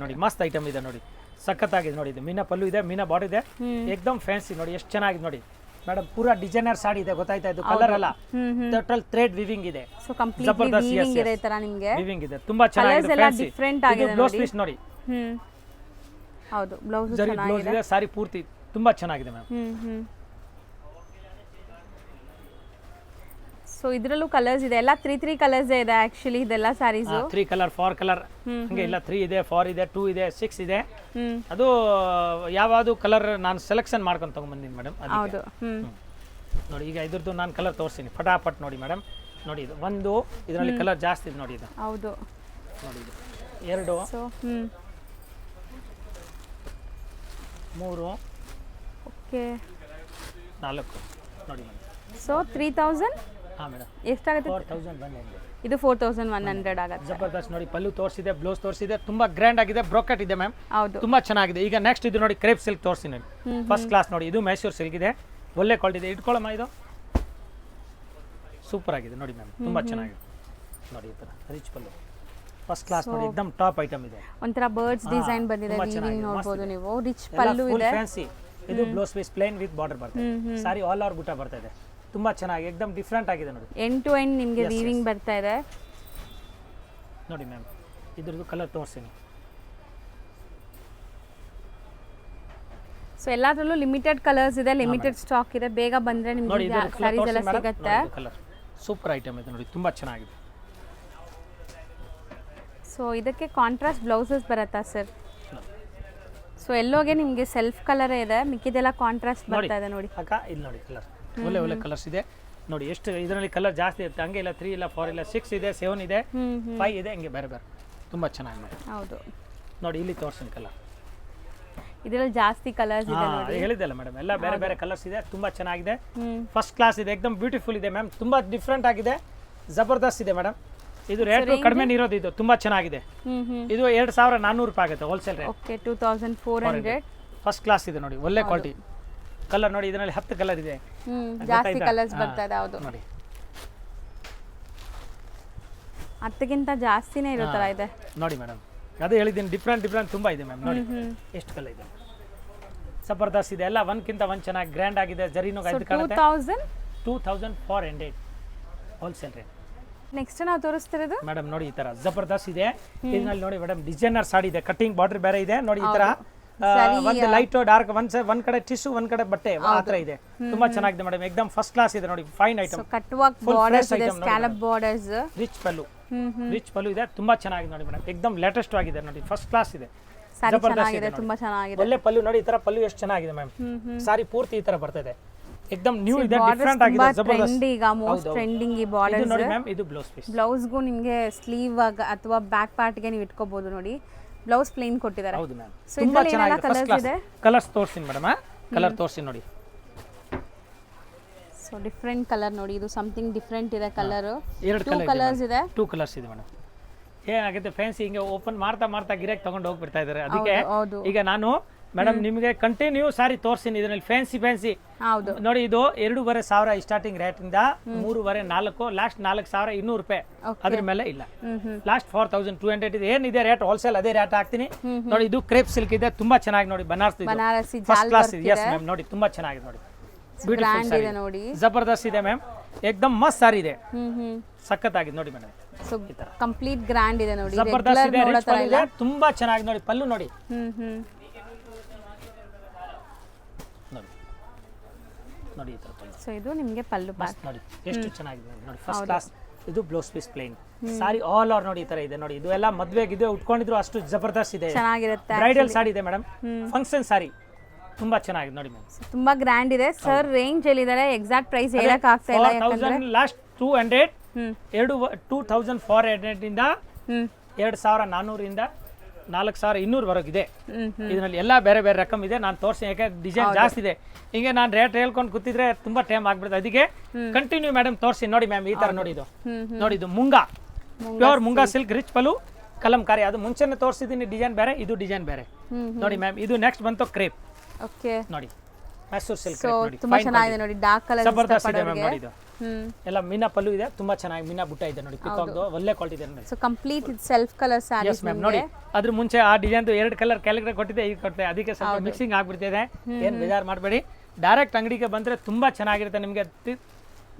ನೋಡಿ, ಮಸ್ತ್ ಐಟಮ್ ಇದೆ ನೋಡಿ, ಸಖತ್ತಾಗಿದೆ ನೋಡಿ. ಇದು ಮೀನಾ ಪಲ್ಲು ಇದೆ, ಮೀನಾ ಬಾರ್ಡರ್ ಇದೆ, ಏಕ್ದಮ್ ಫ್ಯಾನ್ಸಿ ನೋಡಿ, ಎಷ್ಟು ಚೆನ್ನಾಗಿದೆ ನೋಡಿ ಮೇಡಮ್. ಪೂರಾ ಡಿಸೈನರ್ ಸಾಡಿ ಇದೆ ಗೊತ್ತಾಯ್ತಾ, ಇದು ಕಲರ್ ಅಲ್ಲ, ಟೋಟಲ್ ಥ್ರೆಡ್ ವಿವಿಂಗ್ ಇದೆ. ಸೊ ಕಂಪ್ಲೀಟ್ಲಿ ವೀವಿಂಗ್ ಇದೆ ತರ ನಿಮಗೆ, ವಿವಿಂಗ್ ಇದೆ, ತುಂಬಾ ಚೆನ್ನಾಗಿದೆ, ಎಲ್ಲ ಡಿಫರೆಂಟ್ ಆಗಿದೆ ಬ್ಲೌಸ್ ಪೀಸ್ ನೋಡಿ. ಹೌದು, ಬ್ಲೌಸ್ ಚೆನ್ನಾಗಿದೆ, ಸಾರಿ ಪೂರ್ತಿ ತುಂಬಾ ಚೆನ್ನಾಗಿದೆ ಮ್ಯಾಮ್. ಸೊ ಇದರಲ್ಲೂ ಕಲರ್ಸ್ ಇದೆ, ಎಲ್ಲ 3 ಕಲರ್ಸ್ ಇದೆ ಆಕ್ಚುಲಿ ಇದೆಲ್ಲ ಸಾರೀಸ್. 3 ಕಲರ್ 4 ಕಲರ್ ಹಂಗೆ ಇಲ್ಲ, 3 ಇದೆ, 4 ಇದೆ, 2 ಇದೆ, 6 ಇದೆ. ಅದು ಯಾವ್ದು ಕಲರ್ ನಾನು ಸೆಲೆಕ್ಷನ್ ಮಾಡ್ಕೊಂಡು ತಗೊಂಡ್ಬಂದಿನಿ ಮೇಡಮ್. ಹೌದು ನೋಡಿ, ಈಗ ಇದ್ರದ್ದು ನಾನು ಕಲರ್ ತೋರಿಸ್ತೀನಿ ಫಟಾಫಟ್ ನೋಡಿ ಮೇಡಮ್. ನೋಡಿ ಇದು ಒಂದು, ಇದರಲ್ಲಿ ಕಲರ್ ಜಾಸ್ತಿ ಇದೆ ನೋಡಿ ಇದು, ಹೌದು. ನೋಡಿ ಇದು 2 ಸೊ 3 ಓಕೆ 4 ನೋಡಿ ಮೇಡಮ್. ಸೊ 3000 ಹಾಂ ಮೇಡಮ್, ಎಷ್ಟಾಗುತ್ತೆ? 4100. ಇದು 4100 ಆಗುತ್ತೆ. ಜಬರ್ದಸ್ತ್ ನೋಡಿ, ಪಲ್ಲು ತೋರಿಸಿದೆ, ಬ್ಲೌಸ್ ತೋರಿಸಿದೆ, ತುಂಬಾ ಗ್ರ್ಯಾಂಡ್ ಆಗಿದೆ, ಬ್ರೋಕೆಟ್ ಇದೆ ಮ್ಯಾಮ್, ಹೌದು. ತುಂಬಾ ಚೆನ್ನಾಗಿದೆ. ಈಗ ನೆಕ್ಸ್ಟ್ ಇದು ನೋಡಿ ಕ್ರೇಪ್ ಸಿಲ್ಕ್ ತೋರಿಸ್ತೀನಿ ನೋಡಿ, ಫಸ್ಟ್ ಕ್ಲಾಸ್ ನೋಡಿ, ಇದು ಮೈಸೂರು ಸಿಲ್ಕ್ ಇದೆ, ಒಳ್ಳೆ ಕ್ವಾಲಿಟಿ ಇದೆ. ಇಟ್ಕೊಳ್ಳಮ್ಮ, ಇದು ಸೂಪರ್ ಆಗಿದೆ ನೋಡಿ ಮ್ಯಾಮ್, ತುಂಬಾ ಚೆನ್ನಾಗಿದೆ ನೋಡಿ. ಈ ಥರ ರಿಚ್ ಪಲ್ಲು, ಫಸ್ಟ್ ಕ್ಲಾಸ್ ನೋಡಿ, ಎಕ್ದಮ್ ಟಾಪ್ ಐಟಮ್ ಇದೆ. ಒಂಥರ ಬರ್ಡ್ಸ್ ಡಿಸೈನ್ ಬಂದಿದೆ, ವೀವಿಂಗ್ ನೋಡಬಹುದು ನೀವು. ರಿಚ್ ಪಲ್ಲು ಇದೆ, ಫ್ಯಾನ್ಸಿ. ಇದು blouse piece plain with border ಬರ್ತದೆ, ಸಾರಿ ಆಲ್ ಓವರ್ ಬುಟ್ಟ ಬರ್ತಾ ಇದೆ, ತುಂಬಾ ಚೆನ್ನಾಗಿ ಎಕ್ದಮ್ ಡಿಫ್ರೆಂಟ್ ಆಗಿದೆ ನೋಡಿ. ಎಂಡ್ ಟು ಎಂಡ್ ನಿಮಗೆ ವೀವಿಂಗ್ ಬರ್ತಾ ಇದೆ ನೋಡಿ ಮ್ಯಾಮ್. ಇದ್ರದ್ದು ಕಲರ್ ತೋರಿಸ್ತೀನಿ. ಸೊ ಎಲ್ಲಾದ್ರಲ್ಲೂ ಲಿಮಿಟೆಡ್ ಕಲರ್ಸ್ ಇದೆ, ಲಿಮಿಟೆಡ್ ಸ್ಟಾಕ್ ಇದೆ. ಬೇಗ ಬಂದ್ರೆ ನಿಮಗೆ ಸ್ಯಾರೀಸ್ ಎಲ್ಲ ಸಿಗುತ್ತೆ. ಕಲರ್ ಸೂಪರ್ ಐಟಮ್ ಇದೆ ನೋಡಿ, ತುಂಬಾ ಚೆನ್ನಾಗಿದೆ. ಸೊ ಇದಕ್ಕೆ ಕಾಂಟ್ರಾಸ್ಟ್ ಬ್ಲೌಸಸ್ ಬರುತ್ತಾ ಸರ್? ಸೊ ಎಲ್ಲೋಗೆ ನಿಮಗೆ ಸೆಲ್ಫ್ ಕಲರ್ ಇದೆ, ಮಿಕ್ಕಿದೆಲ್ಲ ಕಾಂಟ್ರಾಸ್ಟ್ ಬರ್ತಾ ಇದೆ ನೋಡಿ. ಅಕ್ಕ ಇಲ್ಲಿ ನೋಡಿ ಕಲರ್, ಒಳ್ಳೆ ಕಲರ್ಸ್ ಇದೆ ನೋಡಿ. ಎಷ್ಟು ಇದರಲ್ಲಿ ಕಲರ್ ಜಾಸ್ತಿ ಇರುತ್ತೆ, ಹಂಗೆ ಇಲ್ಲ 3 ಇಲ್ಲ 4 ಇಲ್ಲ 6 ಇದೆ, 7 ಇದೆ, 5 ಇದೆ, ಹಂಗೆ ಬೇರೆ ಬೇರೆ ತುಂಬಾ ಚೆನ್ನಾಗಿದೆ. ಹೌದು ನೋಡಿ ಇಲ್ಲಿ ತೋರಿಸ್ತೀನಿ ಕಲರ್, ಇದರಲ್ಲಿ ಜಾಸ್ತಿ ಕಲರ್ಸ್ ಇದೆ ನೋಡಿ. ಹೇಳಿದ್ದಲ್ಲ ಮೇಡಮ್, ಎಲ್ಲ ಬೇರೆ ಬೇರೆ ಕಲರ್ಸ್ ಇದೆ, ತುಂಬಾ ಚೆನ್ನಾಗಿದೆ, ಫಸ್ಟ್ ಕ್ಲಾಸ್ ಇದೆ, ಎಕ್ದಮ್ ಬ್ಯೂಟಿಫುಲ್ ಇದೆ ಮ್ಯಾಮ್, ತುಂಬಾ ಡಿಫ್ರೆಂಟ್ ಆಗಿದೆ, ಜಬರ್ದಸ್ತ್ ಇದೆ ಮೇಡಮ್. ಇದು ರೇಟ್ ಕಡಿಮೆ ಇರೋದು, ಇದು ತುಂಬಾ ಚೆನ್ನಾಗಿದೆ. ಇದು 2400 ರೂಪಾಯಿ ಆಗುತ್ತೆ wholesale rate. Okay 2400. First class ಇದೆ ನೋಡಿ, ಒಳ್ಳೆ ಕ್ವಾಲಿಟಿ. ಕಲರ್ ನೋಡಿ, ಇದರಲ್ಲಿ 10 ಕಲರ್ ಇದೆ, ಜಾಸ್ತಿ ಕಲರ್ಸ್ ಬರ್ತಾ ಇದೆ. ಹೌದು ನೋಡಿ, 10ಗಿಂತ ಜಾಸ್ತಿನೇ ಇರೋ ತರ ಇದೆ ನೋಡಿ ಮೇಡಮ್. ಅದೇ ಹೇಳಿದ್ದೀನಿ, ಡಿಫ್ರೆಂಟ್ ತುಂಬಾ ಇದೆ ಮ್ಯಾಮ್. ನೋಡಿ ಎಷ್ಟು ಕಲರ್ ಇದೆ, ಜಬರ್ದಸ್ತ್ ಇದೆ, ಎಲ್ಲ ಒಂದ್ಕಿಂತ ಒಂದ್ ಚೆನ್ನಾಗಿ ಗ್ರ್ಯಾಂಡ್ ಆಗಿದೆ. ಜರಿನೂ 2400 ಹೋಲ್ಸೇಲ್ ರೇಟ್. ನೆಕ್ಸ್ಟ್ ನಾವು ತೋರಿಸ್ತಿರೋದು ಮೇಡಮ್ ನೋಡಿ, ಈ ತರ ಜಬರ್ದಸ್ತ್ ಇದೆ. ಇದರಲ್ಲಿ ನೋಡಿ ಮೇಡಮ್, ಡಿಸೈನರ್ ಸಾಡಿ ಇದೆ, ಕಟಿಂಗ್ ಬಾರ್ಡರ್ ಬೇರೆ ಇದೆ ನೋಡಿ. ಈ ತರ ಒಂದು ಲೈಟ್ ಡಾರ್ಕ್, ಒಂದ್ ಕಡೆ ಟಿಶ್ಯೂ, ಒಂದ್ ಕಡೆ ಬಟ್ಟೆ, ಆ ತರ ಇದೆ, ತುಂಬಾ ಚೆನ್ನಾಗಿದೆ ಮೇಡಮ್, ಎಕ್ದಮ್ ಫಸ್ಟ್ ಕ್ಲಾಸ್ ಇದೆ ನೋಡಿ. Fine item, cut work borders ಇದೆ, ಸ್ಕ್ಯಾಲಪ್ ಬಾರ್ಡರ್ಸ್, ರಿಚ್ ಪಲ್ಲು ಇದೆ, ತುಂಬಾ ಚೆನ್ನಾಗಿದೆ ನೋಡಿ ಮೇಡಮ್, ಎಕ್ದಮ್ ಲೇಟೆಸ್ಟ್ ಆಗಿದೆ ನೋಡಿ, ಫಸ್ಟ್ ಕ್ಲಾಸ್ ಇದೆ, ಚೆನ್ನಾಗಿದೆ, ತುಂಬಾ ಚೆನ್ನಾಗಿದೆ. ಒಳ್ಳೆ ಪಲ್ಲು ನೋಡಿ, ಈ ತರ ಪಲ್ಲು ಎಷ್ಟು ಚೆನ್ನಾಗಿದೆ ಮ್ಯಾಮ್. ಸಾರಿ ಪೂರ್ತಿ ಈ ತರ ಬರ್ತಾ ಇದೆ, ಎಕ್ದಮ್ ನ್ಯೂ ಇದೆ, ಡಿಫರೆಂಟ್ ಆಗಿದೆ, ಜಬರ್ದಸ್ತ್. ಈಗ ಮೋಸ್ಟ್ ಟ್ರೆಂಡಿಂಗ್ ಈ ಬಾರ್ಡರ್ಸ್ ನೋಡಿ ಮ್ಯಾಮ್. ಇದು ಬ್ಲೌಸ್ ಪೀಸ್, ಬ್ಲೌಸ್ಗೂ ನಿಮಗೆ ಸ್ಲೀವ್ ಅಥವಾ ಬ್ಯಾಕ್ ಪಾರ್ಟ್ಗೆ ನೀವು ಇಟ್ಕೋಬಹುದು ನೋಡಿ. ಬ್ಲೌಸ್ ಪ್ಲೇನ್ ಕೊಟ್ಟಿದ್ದಾರೆ. ಹೌದು ಮ್ಯಾಮ್, ಸೊ ಇದರಲ್ಲಿ ಏನೆಲ್ಲ ಕಲರ್ಸ್ ಇದೆ? ಕಲರ್ಸ್ ತೋರಿಸ್ತೀನಿ ಮೇಡಮ್, ಕಲರ್ ತೋರಿಸಿ ನೋಡಿ. ಸೊ ಡಿಫರೆಂಟ್ ಕಲರ್ ನೋಡಿ, ಇದು ಸಮಥಿಂಗ್ ಡಿಫರೆಂಟ್ ಇದೆ ಕಲರ್. 2 ಕಲರ್ಸ್ ಇದೆ, 2 ಕಲರ್ಸ್ ಇದೆ ಮೇಡಮ್. ಏನಾಗುತ್ತೆ, ಫ್ಯಾನ್ಸಿ ಹಿಂಗೆ ಓಪನ್ ಮಾಡ್ತಾ ಗಿರಾಕ್ ತಗೊಂಡು ಹೋಗ್ಬಿಡ್ತಾ ಇದ್ದಾರೆ. ಅದಕ್ಕೆ ಈಗ ನಾನು ಮೇಡಮ್ ನಿಮಗೆ ಕಂಟಿನ್ಯೂ ಸಾರಿ ತೋರಿಸ್ತೀನಿ. ಇದರಲ್ಲಿ ಫ್ಯಾನ್ಸಿ ಹೌದು ನೋಡಿ, ಇದು 2500 ಸ್ಟಾರ್ಟಿಂಗ್ ರೇಟ್ ಇಂದ 3.5 4 ಲಾಸ್ಟ್ 4200 ರೂಪಾಯಿ, ಅದ್ರ ಮೇಲೆ ಇಲ್ಲ. ಲಾಸ್ಟ್ 4200 ಇದೆ. ಏನಿದೆ ರೇಟ್ ಹೋಲ್ಸೇಲ್ ಅದೇ ರೇಟ್ ಹಾಕ್ತೀನಿ ನೋಡಿ. ಇದು ಕ್ರೇಪ್ ಸಿಲ್ಕ್ ಇದೆ, ತುಂಬಾ ಚೆನ್ನಾಗಿ ನೋಡಿ, ಬನಾರಸಿ ಫಸ್ಟ್ ಕ್ಲಾಸ್ ಇದೆ. ಎಸ್ ಮ್ಯಾಮ್ ನೋಡಿ, ತುಂಬಾ ಚೆನ್ನಾಗಿದೆ ನೋಡಿ, ಬ್ಯೂಟಿಫುಲ್ ಸಾರಿ ನೋಡಿ, ಜಬರ್ದಸ್ತ್ ಇದೆ ಮ್ಯಾಮ್, ಎಕ್ದಮ್ ಮಸ್ತ್ ಸಾರಿ ಇದೆ, ಸಖತ್ತಾಗಿದೆ ನೋಡಿ ಮೇಡಮ್. ಸೊ ಕಂಪ್ಲೀಟ್ ಗ್ರ್ಯಾಂಡ್ ಇದೆ ನೋಡಿ, ಜಬರ್ದಸ್ತ್ ಇದೆ, ರಿಚ್ ಪಲ್ಲು ಇದೆ, ತುಂಬಾ ಚೆನ್ನಾಗಿ ನೋಡಿ. ಪಲ್ಲು ನೋಡಿ, ನೋಡಿ ಈ ತರ ಪಲ್ಲು. ಸೊ ಇದು ನಿಮಗೆ ಪಲ್ಲು ಪಾರ್ಟ್ ನೋಡಿ, ಎಷ್ಟು ಚೆನ್ನಾಗಿದೆ ನೋಡಿ, ಫಸ್ಟ್ ಕ್ಲಾಸ್. ಇದು ಬ್ಲೌಸ್ ಪೀಸ್ ಪ್ಲೇನ್ ಸಾರಿ, ಆಲ್ ಓವರ್ ನೋಡಿ ಈ ತರ ಇದೆ ನೋಡಿ. ಇದು ಎಲ್ಲ ಮದ್ವೆಗೆ ಉಟ್ಕೊಂಡಿದ್ರು ಅಷ್ಟು ಜಬರ್ದಸ್ತ್ ಇದೆ, ಚೆನ್ನಾಗಿರುತ್ತೆ. ಬ್ರೈಡಲ್ ಸಾರಿ ಇದೆ ಮೇಡಮ್, ಫಂಕ್ಷನ್ ಸಾರಿ, ತುಂಬಾ ಚೆನ್ನಾಗಿದೆ ನೋಡಿ ಮ್ಯಾಮ್, ತುಂಬಾ ಗ್ರ್ಯಾಂಡ್ ಇದೆ. ಸರ್ ರೇಂಜ್ ಹೇಳಿದ್ದಾರೆ, ಎಕ್ಸಾಕ್ಟ್ ಪ್ರೈಸ್ ಹೇಳಕ್ ಆಗ್ತಾ ಇಲ್ಲ, ಯಾಕಂದ್ರೆ ಲಾಸ್ಟ್ 200 2400 ಇಂದ 2400 ಇಂದ 4200 ವರೆಗಿದೆ. ಇದರಲ್ಲಿ ಎಲ್ಲ ಬೇರೆ ಬೇರೆ ರಕಮ್ ಇದೆ, ನಾನು ತೋರಿಸಿ, ಯಾಕಂದ್ರೆ ಡಿಸೈನ್ ಜಾಸ್ತಿ ಇದೆ. ಹಿಂಗೆ ನಾನು ರೇಟ್ ಹೇಳ್ಕೊಂಡು ಕೂತಿದ್ರೆ ತುಂಬಾ ಟೈಮ್ ಆಗ್ಬಿಡುತ್ತೆ, ಅದಕ್ಕೆ ಕಂಟಿನ್ಯೂ ಮೇಡಮ್ ತೋರಿಸಿ ನೋಡಿ ಮ್ಯಾಮ್. ಈ ತರ ನೋಡಿ, ಇದು ನೋಡಿ, ಇದು moonga, pure moonga silk, rich ಪಲ್ಲು, ಕಲಂಕಾರಿ. ಅದು ಮುಂಚೆನೆ ತೋರಿಸಿದ್ದೀನಿ, ಡಿಸೈನ್ ಬೇರೆ, ಇದು ಡಿಸೈನ್ ಬೇರೆ ನೋಡಿ ಮ್ಯಾಮ್. ಇದು ನೆಕ್ಸ್ಟ್ ಬಂತು ಕ್ರೇಪ್. ಓಕೆ ನೋಡಿ, ಮೈಸೂರು ಸಿಲ್ಕ್ ನೋಡಿ, ತುಂಬಾ ಚೆನ್ನಾಗಿದೆ ನೋಡಿ, ಡಾರ್ಕ್ ಕಲರ್ ಜಬರ್ದಸ್ತ್ ಇದೆ ಮ್ಯಾಮ್ ನೋಡಿ. ಇದು ಎಲ್ಲ ಮೀನಾ ಪಲ್ಲು ಇದೆ, ತುಂಬಾ ಚೆನ್ನಾಗಿ ಮೀನಾ ಬುಟ್ಟ ಇದೆ ನೋಡಿ, ಪಿಕಾಕ್ದು ಒಳ್ಳೆ ಕ್ವಾಲಿಟಿ ಇದೆ ನೋಡಿ. So complete self colour sarees. Yes ma'am ನೋಡಿ, ಅದ್ರ ಮುಂಚೆ ಆ ಡಿಸೈನ್ದು 2 ಕಲರ್ ಕೆಳಗಡೆ ಕೊಟ್ಟಿದೆ, ಈಗ ಕೊಟ್ಟಿದೆ, ಅದಕ್ಕೆ ಸ್ವಲ್ಪ ಮಿಕ್ಸಿಂಗ್ ಆಗ್ಬಿಡ್ತಿದೆ, ಏನು ಬೇಜಾರು ಮಾಡಬೇಡಿ. ಡೈರೆಕ್ಟ್ ಅಂಗಡಿಗೆ ಬಂದ್ರೆ ತುಂಬಾ ಚೆನ್ನಾಗಿರುತ್ತೆ, ನಿಮಗೆ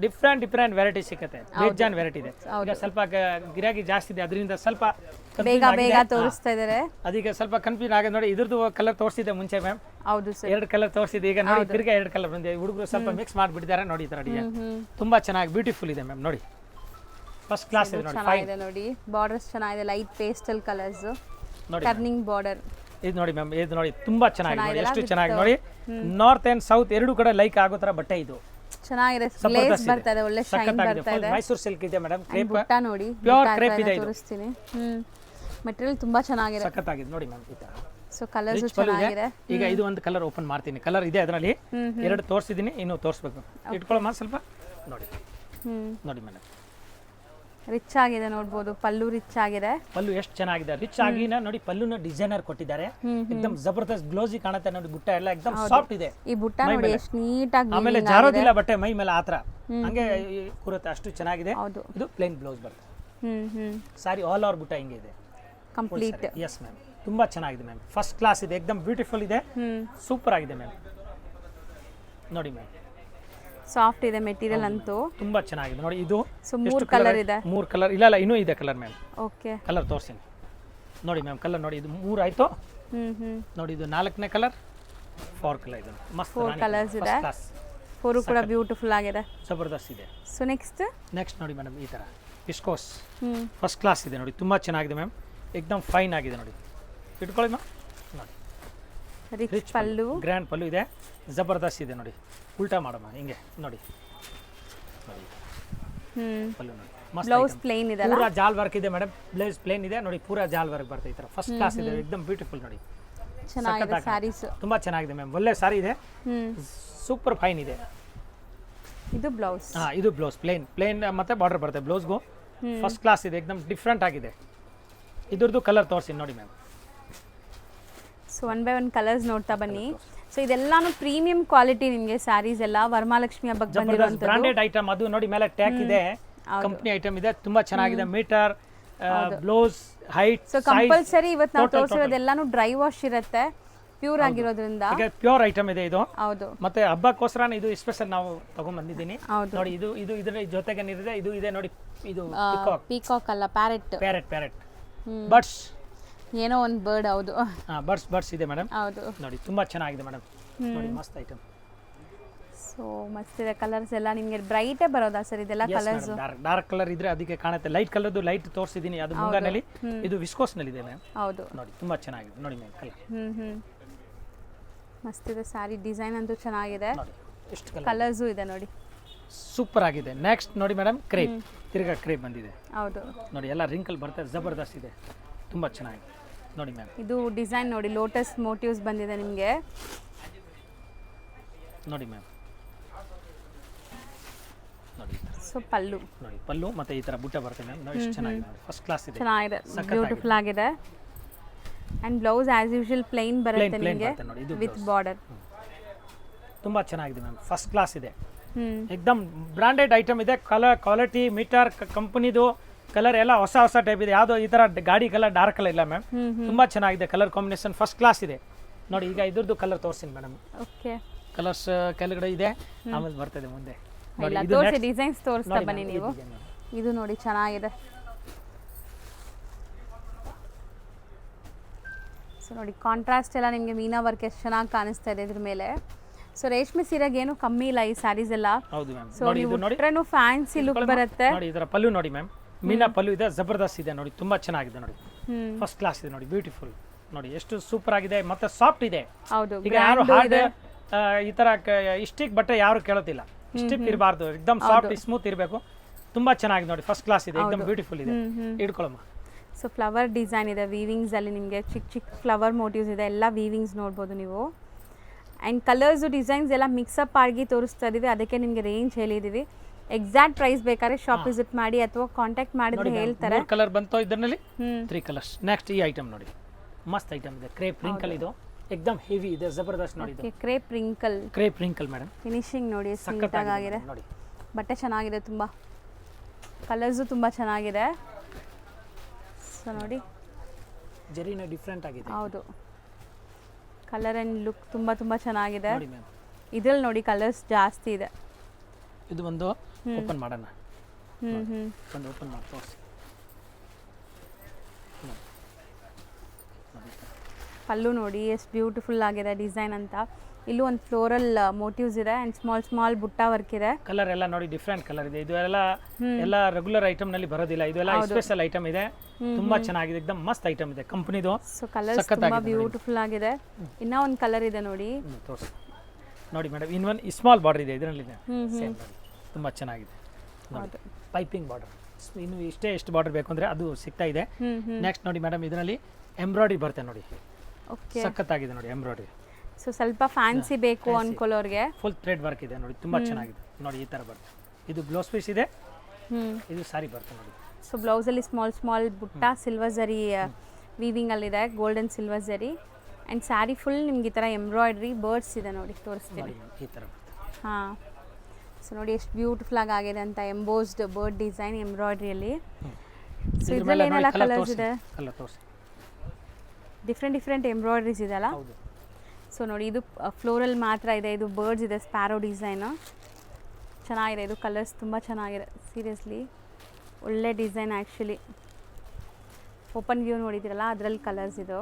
ಡಿಫ್ರೆಂಟ್ ವೆರೈಟಿ ಸಿಗುತ್ತೆ, ಬೇಜಾನ್ ವೆರೈಟಿ ಇದೆ. ಈಗ ಸ್ವಲ್ಪ ಗಿರಾಕಿ ಜಾಸ್ತಿ ಇದೆ, ಅದರಿಂದ ಸ್ವಲ್ಪ ಬೇಗ ತೋರಿಸ್ತಾ ಇದ್ದಾರೆ, ಅದಕ್ಕೆ ಸ್ವಲ್ಪ ಕನ್ಫ್ಯೂಸ್ ಆಗಿದೆ ನೋಡಿ. ಇದ್ರದ್ದು ಕಲರ್ ತೋರಿಸಿದೆ ಮುಂಚೆ ಮ್ಯಾಮ್, ಹೌದು ಸರ್, 2 ಕಲರ್ ತೋರಿಸಿದೆ, ಈಗ ನೋಡಿ ತಿರ್ಗಾ 2 ಕಲರ್ ಬಂದಿದೆ. ಹುಡುಗರು ಸ್ವಲ್ಪ ಮಿಕ್ಸ್ ಮಾಡಿಬಿಟ್ಟಿದ್ದಾರೆ ನೋಡಿ, ಈ ತರ ಡಿಸೈನ್ ತುಂಬಾ ಚೆನ್ನಾಗಿ ಬ್ಯೂಟಿಫುಲ್ ಇದೆ ಮ್ಯಾಮ್ ನೋಡಿ, ಫಸ್ಟ್ ಕ್ಲಾಸ್ ಇದೆ ನೋಡಿ. ಚೆನ್ನಾಗಿದೆ ನೋಡಿ, ಬಾರ್ಡರ್ಸ್ ಚೆನ್ನಾಗಿದೆ, light pastel colours, turning border. ಇದು ನೋಡಿ ಮ್ಯಾಮ್, ಇದು ನೋಡಿ ತುಂಬಾ ಚೆನ್ನಾಗಿದೆ ನೋಡಿ, ಎಷ್ಟು ಚೆನ್ನಾಗಿ ನೋಡಿ. ನಾರ್ತ್ ಅಂಡ್ ಸೌತ್ 2 ಕಡೆ ಲೈಕ್ ಆಗೋ ತರ ಬಟ್ಟೆ ಇದು, ಚೆನ್ನಾಗಿದೆ, ಗ್ಲೇಸ್ ಬರ್ತಾ ಇದೆ, ಒಳ್ಳೆ ಶೈನ್ ಬರ್ತಾ ಇದೆ. ಮೈಸೂರು ಸಿಲ್ಕ್ ಇದೆ ಮೇಡಮ್, And ಕ್ರೇಪ್ ಬುಟ್ಟ ನೋಡಿ, ಪ್ಯೂರ್ ಬುಟ್ಟ ಕ್ರೇಪ್ ಎಲ್ಲ ಇದೆ ಇದು, ತೋರಿಸ್ತೀನಿ. ಮೆಟೀರಿಯಲ್ ತುಂಬಾ ಚೆನ್ನಾಗಿದೆ. ಸಖತ್ತಾಗಿದೆ ನೋಡಿ ಮ್ಯಾಮ್ ಈ ತರ. ಸೊ ಕಲರ್ಸ್ Rich ಪಲ್ಲು ಇದೆ. ಚೆನ್ನಾಗಿದೆ. ಈಗ ಇದು ಒಂದು ಕಲರ್ ಓಪನ್ ಮಾಡ್ತೀನಿ, ಕಲರ್ ಇದೆ ಅದರಲ್ಲಿ, ಎರಡು ತೋರಿಸಿದ್ದೀನಿ, ಇನ್ನು ತೋರಿಸ್ಬೇಕು. ಇಟ್ಕೊಳ್ಳೋ ಸ್ವಲ್ಪ ನೋಡಿ, ನೋಡಿ ಮೇಡಮ್ ರಿಚ್ ಆಗಿದೆ ನೋಡ್ಬೋದು, ಪಲ್ಲು ರಿಚ್ ಆಗಿದೆ. ಪಲ್ಲು ಎಷ್ಟು ಚೆನ್ನಾಗಿದೆ, ರಿಚ್ ಆಗಿ ನೋಡಿ ಪಲ್ಲುನ ಡಿಸೈನರ್ ಕೊಟ್ಟಿದ್ದಾರೆ, ಎಕ್ದಮ್ ಜಬರ್ದಸ್ತ್ ಗ್ಲೋಸಿ ಕಾಣುತ್ತೆ ನೋಡಿ, ಬುಟ್ಟ ಎಲ್ಲ ಎಕ್ದಮ್ ಸಾಫ್ಟ್ ಇದೆ. ಈ ಬುಟ್ಟ ನೋಡಿ ಎಷ್ಟು ನೀಟಾಗಿ ಆಮೇಲೆ ಜಾರೋದಿಲ್ಲ ಬಟ್ಟೆ ಮೈ ಮೇಲೆ ಆತರ ಹಂಗೆ ಕೂರುತ್ತೆ, ಅಷ್ಟು ಚೆನ್ನಾಗಿದೆ. ಹೌದು. ಇದು ಪ್ಲೇನ್ ಬ್ಲೌಸ್ ಬರುತ್ತೆ, ಸಾರಿ ಆಲ್ ಓವರ್ ಬುಟ್ಟ ಹಿಂಗೆ ಇದೆ ಕಂಪ್ಲೀಟ್. ಎಸ್ ಮ್ಯಾಮ್, ತುಂಬಾ ಚೆನ್ನಾಗಿದೆ ಮ್ಯಾಮ್, ಫಸ್ಟ್ ಕ್ಲಾಸ್ ಇದೆ, ಎಕ್ದಮ್ ಬ್ಯೂಟಿಫುಲ್ ಇದೆ, ಸೂಪರ್ ಆಗಿದೆ ಮ್ಯಾಮ್. ನೋಡಿ ಮ್ಯಾಮ್ ಸಾಫ್ಟ್ ಇದೆ ಮೆಟೀರಿಯಲ್ ಅಂತೂ, ತುಂಬಾ ಚೆನ್ನಾಗಿದೆ ನೋಡಿ. ಇದು ಸೊ 3 ಕಲರ್ ಇದೆ. 3 ಕಲರ್ ಇಲ್ಲ, ಇನ್ನೂ ಇದೆ ಕಲರ್ ಮ್ಯಾಮ್. ಓಕೆ, ಕಲರ್ ತೋರಿಸ್ತೀನಿ ನೋಡಿ ಮ್ಯಾಮ್. ಕಲರ್ ನೋಡಿ, ಇದು 3 ಆಯ್ತು ನೋಡಿ, ಇದು 4ನೇ ಕಲರ್, 4 ಕಲರ್ ಇದೆ, ಮಸ್ತ್ 4 ಕಲರ್ಸ್ ಇದೆ, 4 ಕೂಡ ಬ್ಯೂಟಿಫುಲ್ ಆಗಿದೆ, ಜಬರ್ದಸ್ತ್ ಇದೆ. ಸೊ ನೆಕ್ಸ್ಟ್ ನೋಡಿ ಮೇಡಮ್ ಈ ತರ ವಿಸ್ಕೋಸ್ ಫಸ್ಟ್ ಕ್ಲಾಸ್ ಇದೆ ನೋಡಿ, ತುಂಬಾ ಚೆನ್ನಾಗಿದೆ ಮ್ಯಾಮ್, ಎಕ್ದಮ್ ಫೈನ್ ಆಗಿದೆ ನೋಡಿ, ಇಟ್ಕೊಳ್ಳಿ ಮ್ಯಾಮ್. ನೋಡಿ ರಿಚ್ ಪಲ್ಲು, ಗ್ರ್ಯಾಂಡ್ ಪಲ್ಲು ಇದೆ, ಜಬರ್ದಸ್ತ್ ಇದೆ ನೋಡಿ. ಉಲ್ಟಾ ಮಾಡಮ್ಮ ಹಿಂಗೆ ನೋಡಿ, ನೋಡಿ ಪಲ್ಲು ನೋಡಿ, ಮಸ್ತ್ ಬ್ಲೌಸ್ ಪ್ಲೇನ್ ಇದೆ, ಪೂರಾ ಜಾಲ್ ವರ್ಕ್ ಇದೆ ಮೇಡಮ್, ಬ್ಲೌಸ್ ಪ್ಲೇನ್ ಇದೆ ನೋಡಿ, ಪೂರಾ ಜಾಲ್ ವರ್ಕ್ ಬರ್ತದೆ ಈ ತರ, ಫಸ್ಟ್ ಕ್ಲಾಸ್ ಇದೆ, ಎಕ್ದಮ್ ಬ್ಯೂಟಿಫುಲ್ ನೋಡಿ, ಚೆನ್ನಾಗಿದೆ. ಸ್ಯಾರೀಸ್ ತುಂಬಾ ಚೆನ್ನಾಗಿದೆ ಮ್ಯಾಮ್, ಒಳ್ಳೆ ಸಾರಿ ಇದೆ, ಸೂಪರ್ ಫೈನ್ ಇದೆ. ಇದು ಬ್ಲೌಸ್, ಇದು ಬ್ಲೌಸ್ ಪ್ಲೇನ್ ಮತ್ತೆ ಬಾರ್ಡರ್ ಬರುತ್ತೆ ಬ್ಲೌಸ್ಗೂ, ಫಸ್ಟ್ ಕ್ಲಾಸ್ ಇದೆ, ಎಕ್ದಮ್ ಡಿಫ್ರೆಂಟ್ ಆಗಿದೆ. ಇದ್ರದ್ದು ಕಲರ್ ತೋರಿಸಿ ನೋಡಿ ಮ್ಯಾಮ್. ಸೊ 1 by 1 ಕಲರ್ಸ್ ನೋಡ್ತಾ ಬನ್ನಿ. ಸೊ ಇದೆಲ್ಲಾನು ಪ್ರೀಮಿಯಂ ಕ್ವಾಲಿಟಿ, ನಿಮಗೆ ಸ್ಯಾರೀಸ್ ಎಲ್ಲ ವರಮಹಾಲಕ್ಷ್ಮಿ ಹಬ್ಬಕ್ಕೆ ಬಂದಿರುವಂತದ್ದು ಬ್ರಾಂಡೆಡ್ ಐಟಮ್, ಅದು ನೋಡಿ ಮೇಲೆ ಟ್ಯಾಗ್ ಇದೆ, ಕಂಪನಿ ಐಟಮ್ ಇದೆ, ತುಂಬಾ ಚೆನ್ನಾಗಿದೆ, metre blouse height. So compulsory ಇವತ್ತು ನಾವು ತೋರಿಸಿರೋದೆಲ್ಲಾನು ಡ್ರೈ ವಾಶ್ ಇರುತ್ತೆ, ಪ್ಯೂರ್ ಆಗಿರೋದ್ರಿಂದ ಪ್ಯೂರ್ ಐಟಮ್ ಇದೆ ಇದು. ಹೌದು, ಮತ್ತೆ ಹಬ್ಬಕ್ಕೋಸ್ಕರ ಇದು ಸ್ಪೆಷಲ್ ನಾವು ತಗೊಂಡ್ ಬಂದಿದ್ದೀನಿ ಹೌದು ನೋಡಿ. ಇದು ಇದರ ಜೊತೆಗೆ ಏನಿದೆ, ಇದು ಇದೆ ನೋಡಿ, ಇದು ಪೀಕಾಕ್ ಅಲ್ಲ, ಪ್ಯಾರೆಟ್, ಪ್ಯಾರೆಟ್ ಬರ್ಡ್ಸ್, ಏನೋ ಒಂದು ಬರ್ಡ್. ಹೌದು, ಬರ್ಡ್ಸ್ ಇದೆ ಮೇಡಮ್. ಹೌದು ನೋಡಿ ತುಂಬಾ ಚೆನ್ನಾಗಿದೆ ಮೇಡಮ್, ನೋಡಿ ಮಸ್ತ್ ಐಟಮ್. ಸೊ ಮಸ್ತ್ ಇದೆ. ಕಲರ್ಸ್ ಎಲ್ಲ ನಿಮಗೆ ಬ್ರೈಟೇ ಬರೋದಾ ಸರ್ ಇದೆಲ್ಲ ಕಲರ್ಸ್? ಡಾರ್ಕ್ ಕಲರ್ ಇದ್ರೆ ಅದಕ್ಕೆ ಕಾಣುತ್ತೆ, ಲೈಟ್ ಕಲರ್ದು ಲೈಟ್ ತೋರಿಸಿದ್ದೀನಿ, ಅದು ಮುಂಗಾನಲ್ಲಿ, ಇದು ವಿಸ್ಕೋಸ್ ನಲ್ಲಿ ಇದೆ ಮ್ಯಾಮ್. ಹೌದು ನೋಡಿ ತುಂಬಾ ಚೆನ್ನಾಗಿದೆ ನೋಡಿ ಮ್ಯಾಮ್ ಕಲರ್. ಮಸ್ತ್ ಇದೆ ಸ್ಯಾರಿ, ಡಿಸೈನ್ ಅಂತೂ ಚೆನ್ನಾಗಿದೆ, ನೋಡಿ ಎಷ್ಟು ಕಲರ್ಸು ಇದೆ ನೋಡಿ, ಸೂಪರ್ ಆಗಿದೆ. ನೆಕ್ಸ್ಟ್ ನೋಡಿ ಮೇಡಮ್, ಕ್ರೇಪ್, ತಿರ್ಗಾ ಕ್ರೇಪ್ ಬಂದಿದೆ. ಹೌದು ನೋಡಿ ಎಲ್ಲ ರಿಂಕಲ್ ಬರ್ತದೆ, ಜಬರ್ದಸ್ತ್ ಇದೆ, ತುಂಬಾ ಚೆನ್ನಾಗಿದೆ ನೋಡಿ ಮ್ಯಾಮ್. ಇದು ಡಿಸೈನ್ ನೋಡಿ, ಲೋಟಸ್ ಮೋಟಿವ್ಸ್ ಬಂದಿದೆ ನಿಮಗೆ ನೋಡಿ ಮ್ಯಾಮ್. ನೋಡಿ ಸೊ ಪಲ್ಲು ನೋಡಿ, ಪಲ್ಲು ಮತ್ತೆ ಈ ತರ ಬುಟ್ಟ ಬರ್ತದೆ ಮ್ಯಾಮ್, ನೋಡಿ ಎಷ್ಟು ಚೆನ್ನಾಗಿದೆ ನೋಡಿ, ಫಸ್ಟ್ ಕ್ಲಾಸ್ ಇದೆ, ಚೆನ್ನಾಗಿದೆ, ಬ್ಯೂಟಿಫುಲ್ ಆಗಿದೆ. And blouse as usual plain ಬರುತ್ತೆ ನಿಮಗೆ ವಿತ್ ಬಾರ್ಡರ್, ತುಂಬಾ ಚೆನ್ನಾಗಿದೆ ಮ್ಯಾಮ್, ಫಸ್ಟ್ ಕ್ಲಾಸ್ ಇದೆ, ಎಕ್ದಮ್ ಬ್ರಾಂಡೆಡ್ ಐಟಮ್ ಇದೆ. ಕಲರ್ ಕ್ವಾಲಿಟಿ, ಮೀಟರ್ ಕಂಪನಿದು ಕಲರ್ ಎಲ್ಲ ಹೊಸ ಟೈಪ್ ಇದೆ, ಯಾವುದು ಈ ತರ ಗಾಡಿ ಕಲರ್ ಡಾರ್ಕ್ ಕಲರ್ ಇಲ್ಲ ಮ್ಯಾಮ್, ತುಂಬಾ ಚೆನ್ನಾಗಿದೆ, ಕಲರ್ ಕಾಂಬಿನೇಷನ್ ಫಸ್ಟ್ ಕ್ಲಾಸ್ ಇದೆ ನೋಡಿ. ಈಗ ಇದ್ರದ್ದು ಕಲರ್ ತೋರಿಸ್ತೀನಿ ಮೇಡಮ್. ಓಕೆ, ಕಲರ್ಸ್ ಕೆಳಗಡೆ ಇದೆ, ಆಮೇಲೆ ಬರ್ತದೆ ಮುಂದೆ ನೋಡಿ. ಇದು ತೋರಿಸಿ, ಡಿಸೈನ್ಸ್ ತೋರಿಸ್ತಾ ಬನ್ನಿ ನೀವು. ಇದು ನೋಡಿ ಚೆನ್ನಾಗಿದೆ, ಸೊ ನೋಡಿ ಕಾಂಟ್ರಾಸ್ಟ್ ಎಲ್ಲ ನಿಮಗೆ ಮೀನಾ ವರ್ಕ್ ಎಷ್ಟು ಚೆನ್ನಾಗಿ ಕಾಣಿಸ್ತಾ ಇದೆ ಇದ್ರ ಮೇಲೆ. ಸೊ ರೇಷ್ಮೆ ಸೀರೆಗೆ ಏನು ಕಮ್ಮಿ ಇಲ್ಲ ಈ ಸ್ಯಾರೀಸ್ ಎಲ್ಲ. ಹೌದು ಮ್ಯಾಮ್. ಸೊ ನೀವು ಉಟ್ರೇನು ಫ್ಯಾನ್ಸಿ ಲುಕ್ ಬರುತ್ತೆ ನೋಡಿ. ಇದರ ಪಲ್ಲು ನೋಡಿ ಮ್ಯಾಮ್, ಮೀನಾ ಪಲ್ಲು ಇದೆ, ಜಬರ್ದಸ್ತ್ ಇದೆ ನೋಡಿ, ತುಂಬಾ ಚೆನ್ನಾಗಿದೆ ನೋಡಿ, ಫಸ್ಟ್ ಕ್ಲಾಸ್ ಇದೆ ನೋಡಿ, ಬ್ಯೂಟಿಫುಲ್ ನೋಡಿ, ಎಷ್ಟು ಸೂಪರ್ ಆಗಿದೆ, ಮತ್ತೆ ಸಾಫ್ಟ್ ಇದೆ. ಹೌದು, ಈಗ ಯಾರು ಹಾರ್ಡ್ ಈ ತರ ಇಷ್ಟಿಕ್ ಬಟ್ಟೆ ಯಾರು ಕೇಳೋದಿಲ್ಲ, ಇಷ್ಟಿಕ್ ಇರಬಾರ್ದು, ಎಕ್ದಮ್ ಸಾಫ್ಟ್ ಸ್ಮೂತ್ ಇರಬೇಕು, ತುಂಬಾ ಚೆನ್ನಾಗಿದೆ ನೋಡಿ, ಫಸ್ಟ್ ಕ್ಲಾಸ್ ಇದೆ, ಎಕ್ದಮ್ ಬ್ಯೂಟಿಫುಲ್ ಇದೆ, ಇಟ್ಕೊಳ್ಳಮ್ಮ. ಸೊ ಫ್ಲವರ್ ಡಿಸೈನ್ ಇದೆ, ವೀವಿಂಗ್ಸ್ ಅಲ್ಲಿ ನಿಮಗೆ ಚಿಕ್ಕ ಚಿಕ್ಕ ಫ್ಲವರ್ ಮೋಟಿವ್ಸ್ ಇದೆ, ಎಲ್ಲ ವೀವಿಂಗ್ಸ್ ನೋಡ್ಬೋದು ನೀವು. ಆ್ಯಂಡ್ ಕಲರ್ಸು ಡಿಸೈನ್ಸ್ ಎಲ್ಲ ಮಿಕ್ಸಪ್ ಆಗಿ ತೋರಿಸ್ತಾ ಇದೀವಿ, ಅದಕ್ಕೆ ನಿಮಗೆ ರೇಂಜ್ ಹೇಳಿದೀವಿ. ಎಕ್ಸಾಕ್ಟ್ ಪ್ರೈಸ್ ಬೇಕಾದ್ರೆ ಶಾಪ್ ವಿಸಿಟ್ ಮಾಡಿ ಅಥವಾ ಕಾಂಟ್ಯಾಕ್ಟ್ ಮಾಡಿದ್ರೆ ಹೇಳ್ತಾರೆ. ಕಲರ್ ಬಂತು ಇದರಲ್ಲಿ 3 ಕಲರ್ಸ್. ನೆಕ್ಸ್ಟ್ ಈ ಐಟಮ್ ನೋಡಿ, ಮಸ್ತ್ ಐಟಮ್ ಇದೆ, ಕ್ರೇಪ್ ರಿಂಕಲ್, ಇದು ಎಕ್ದಮ್ ಹೆವಿ ಇದೆ, ಜಬರ್ದಸ್ತ್ ನೋಡಿ, ಇದು ಕ್ರೇಪ್ ರಿಂಕಲ್ ಮೇಡಮ್. ಫಿನಿಶಿಂಗ್ ನೋಡಿ ಸಕ್ಕತ್ತಾಗಿದೆ, ನೋಡಿ ಬಟ್ಟೆ ಚೆನ್ನಾಗಿದೆ, ತುಂಬ ಕಲರ್ಸು ತುಂಬ ಚೆನ್ನಾಗಿದೆ. ಸೊ ನೋಡಿ ಜರಿನ ಡಿಫ್ರೆಂಟ್ ಆಗಿದೆ, ಹೌದು, ಕಲರ್ ಆ್ಯಂಡ್ ಲುಕ್ ತುಂಬ ತುಂಬ ಚೆನ್ನಾಗಿದೆ. ನೋಡಿ ಮ್ಯಾಮ್, ಇದ್ರಲ್ಲಿ ನೋಡಿ ಕಲರ್ಸ್ ಜಾಸ್ತಿ ಇದೆ. ಇದು ಒಂದು ಓಪನ್ ಮಾಡೋಣ, ಒಂದು ಓಪನ್ ಮಾಡಿ ತೋರಿಸಿ. ಪಲ್ಲು ನೋಡಿ ಎಷ್ಟು ಬ್ಯೂಟಿಫುಲ್ ಆಗಿದೆ ಡಿಸೈನ್ ಅಂತ. ಇಲ್ಲೂ ಒಂದು ಫ್ಲೋರಲ್ ಮೋಟಿವ್ಸ್ ಇದೆ ಆ್ಯಂಡ್ ಸ್ಮಾಲ್ ಬುಟ್ಟ ವರ್ಕ್ ಇದೆ. ಕಲರ್ ಎಲ್ಲ ನೋಡಿ ಡಿಫ್ರೆಂಟ್ ಕಲರ್ ಇದೆ, ಇದು ಎಲ್ಲ ರೆಗ್ಯುಲರ್ ಐಟಮ್ ನಲ್ಲಿ ಬರೋದಿಲ್ಲ, ಇದೆಲ್ಲ ಸ್ಪೆಷಲ್ ಐಟಮ್ ಇದೆ, ತುಂಬಾ ಚೆನ್ನಾಗಿದೆ, ಎಕ್ದಮ್ ಮಸ್ತ್ ಐಟಮ್ ಇದೆ ಕಂಪನಿದು. ಸೊ ಕಲರ್ಸ್ ತುಂಬಾ ಬ್ಯೂಟಿಫುಲ್ ಆಗಿದೆ. ಇನ್ನೂ ಒಂದು ಕಲರ್ ಇದೆ ನೋಡಿ, ನೋಡಿ ಮೇಡಮ್ ಇನ್ನೊಂದು ಸ್ಮಾಲ್ ಬಾರ್ಡರ್ ಇದೆ ಇದರಲ್ಲಿ ಸೇಮ್ ನೋಡಿ ತುಂಬ ಚೆನ್ನಾಗಿದೆ ನೋಡಿ ಪೈಪಿಂಗ್ ಬಾರ್ಡರ್ ಇನ್ನು ಎಷ್ಟು ಬಾರ್ಡರ್ ಬೇಕು ಅಂದರೆ ಅದು ಸಿಗ್ತಾ ಇದೆ. ನೆಕ್ಸ್ಟ್ ನೋಡಿ ಮೇಡಮ್ ಇದರಲ್ಲಿ ಎಂಬ್ರಾಯ್ಡ್ರಿ ಬರುತ್ತೆ ನೋಡಿ, ಓಕೆ ಸಖತ್ತಾಗಿದೆ ನೋಡಿ ಎಂಬ್ರಾಯ್ಡ್ರಿ. ಸೊ ಸ್ವಲ್ಪ ಫ್ಯಾನ್ಸಿ ಬೇಕು ಅನ್ಕೊಳ್ಳೋರಿಗೆ ಫುಲ್ ಥ್ರೆಡ್ ವರ್ಕ್ ಇದೆ ನೋಡಿ, ತುಂಬ ಚೆನ್ನಾಗಿದೆ ನೋಡಿ. ಈ ಥರ ಬರುತ್ತೆ, ಇದು ಬ್ಲೌಸ್ ಪೀಸ್ ಇದೆ, ಇದು ಸಾರಿ ಬರುತ್ತೆ ನೋಡಿ. ಸೊ ಬ್ಲೌಸಲ್ಲಿ ಸ್ಮಾಲ್ ಬುಟ್ಟ ಸಿಲ್ವರ್ ಜರಿ ವೀವಿಂಗಲ್ಲಿದೆ, ಗೋಲ್ಡನ್ ಸಿಲ್ವರ್ ಜರಿ. ಆ್ಯಂಡ್ ಸ್ಯಾರಿ ಫುಲ್ ನಿಮ್ಗೆ ಈ ಥರ ಎಂಬ್ರಾಯ್ಡ್ರಿ ಬರ್ಡ್ಸ್ ಇದೆ ನೋಡಿ, ತೋರಿಸ್ತೀನಿ. ಈ ಥರ ಬರುತ್ತೆ. ಹಾಂ, ಸೊ ನೋಡಿ ಎಷ್ಟು ಬ್ಯೂಟಿಫುಲ್ ಆಗಿದೆ ಅಂತ ಎಂಬೋಸ್ಡ್ ಬರ್ಡ್ ಡಿಸೈನ್ ಎಂಬ್ರಾಯ್ಡ್ರಿಯಲ್ಲಿ. ಸೊ ಇದರಲ್ಲಿ ಏನೆಲ್ಲ ಕಲರ್ಸ್ ಇದೆ, ಕಲರ್ ತೋರಿಸಿ. ಡಿಫ್ರೆಂಟ್ ಎಂಬ್ರಾಯ್ಡ್ರೀಸ್ ಇದೆಲ್ಲ. ಹೌದು. ಸೊ ನೋಡಿ ಇದು ಫ್ಲೋರಲ್ ಮಾತ್ರ ಇದೆ, ಇದು ಬರ್ಡ್ಸ್ ಇದೆ, ಸ್ಪ್ಯಾರೋ ಡಿಸೈನು ಚೆನ್ನಾಗಿದೆ. ಇದು ಕಲರ್ಸ್ ತುಂಬ ಚೆನ್ನಾಗಿದೆ, ಸೀರಿಯಸ್ಲಿ ಒಳ್ಳೆ ಡಿಸೈನ್ ಆ್ಯಕ್ಚುಲಿ. ಓಪನ್ ವ್ಯೂ ನೋಡಿದ್ದೀರಲ್ಲ ಅದರಲ್ಲಿ ಕಲರ್ಸ್ ಇದು.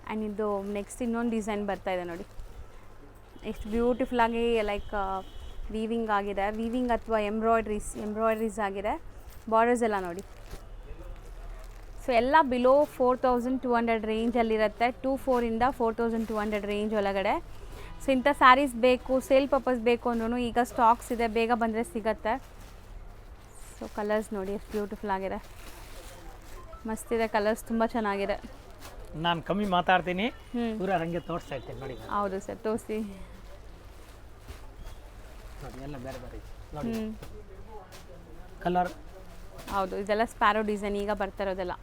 ಆ್ಯಂಡ್ ಇದು ನೆಕ್ಸ್ಟ್ ಇನ್ನೊಂದು ಡಿಸೈನ್ ಬರ್ತಾ ಇದೆ ನೋಡಿ, ಎಷ್ಟು ಬ್ಯೂಟಿಫುಲ್ಲಾಗಿ ಲೈಕ್ ವೀವಿಂಗ್ ಆಗಿದೆ, ವೀವಿಂಗ್ ಅಥವಾ ಎಂಬ್ರಾಯ್ಡ್ರೀಸ್ ಆಗಿದೆ. ಬಾರ್ಡರ್ಸ್ ಎಲ್ಲ ನೋಡಿ. ಸೊ ಎಲ್ಲ ಬಿಲೋ 4200 ರೇಂಜಲ್ಲಿರುತ್ತೆ, 2400 4200 ರೇಂಜ್ ಒಳಗಡೆ. ಸೊ ಇಂಥ ಸ್ಯಾರೀಸ್ ಬೇಕು, ಸೇಲ್ ಪರ್ಪಸ್ ಬೇಕು ಅಂದ್ರೂ ಈಗ ಸ್ಟಾಕ್ಸ್ ಇದೆ, ಬೇಗ ಬಂದರೆ ಸಿಗತ್ತೆ. ಸೊ ಕಲರ್ಸ್ ನೋಡಿ ಎಷ್ಟು ಬ್ಯೂಟಿಫುಲ್ ಆಗಿದೆ, ಮಸ್ತಿದೆ ಕಲರ್ಸ್, ತುಂಬ ಚೆನ್ನಾಗಿದೆ. ನಾನು ಕಮ್ಮಿ ಮಾತಾಡ್ತೀನಿ, ಪೂರ ಹಂಗೆ ತೋರಿಸ್ತಾ ಇರ್ತೀನಿ ನೋಡಿ. ಹೌದು ಸರ್, ತೋರಿಸಿ ನೋಡಿ, ಎಲ್ಲ ಬೇರೆ ಬೇರೆ ನೋಡಿ ಕಲರ್. ಹೌದು, ಇದೆಲ್ಲ ಸ್ಪ್ಯಾರೋ ಡಿಸೈನ್ ಈಗ ಬರ್ತಾ ಇರೋದೆಲ್ಲ.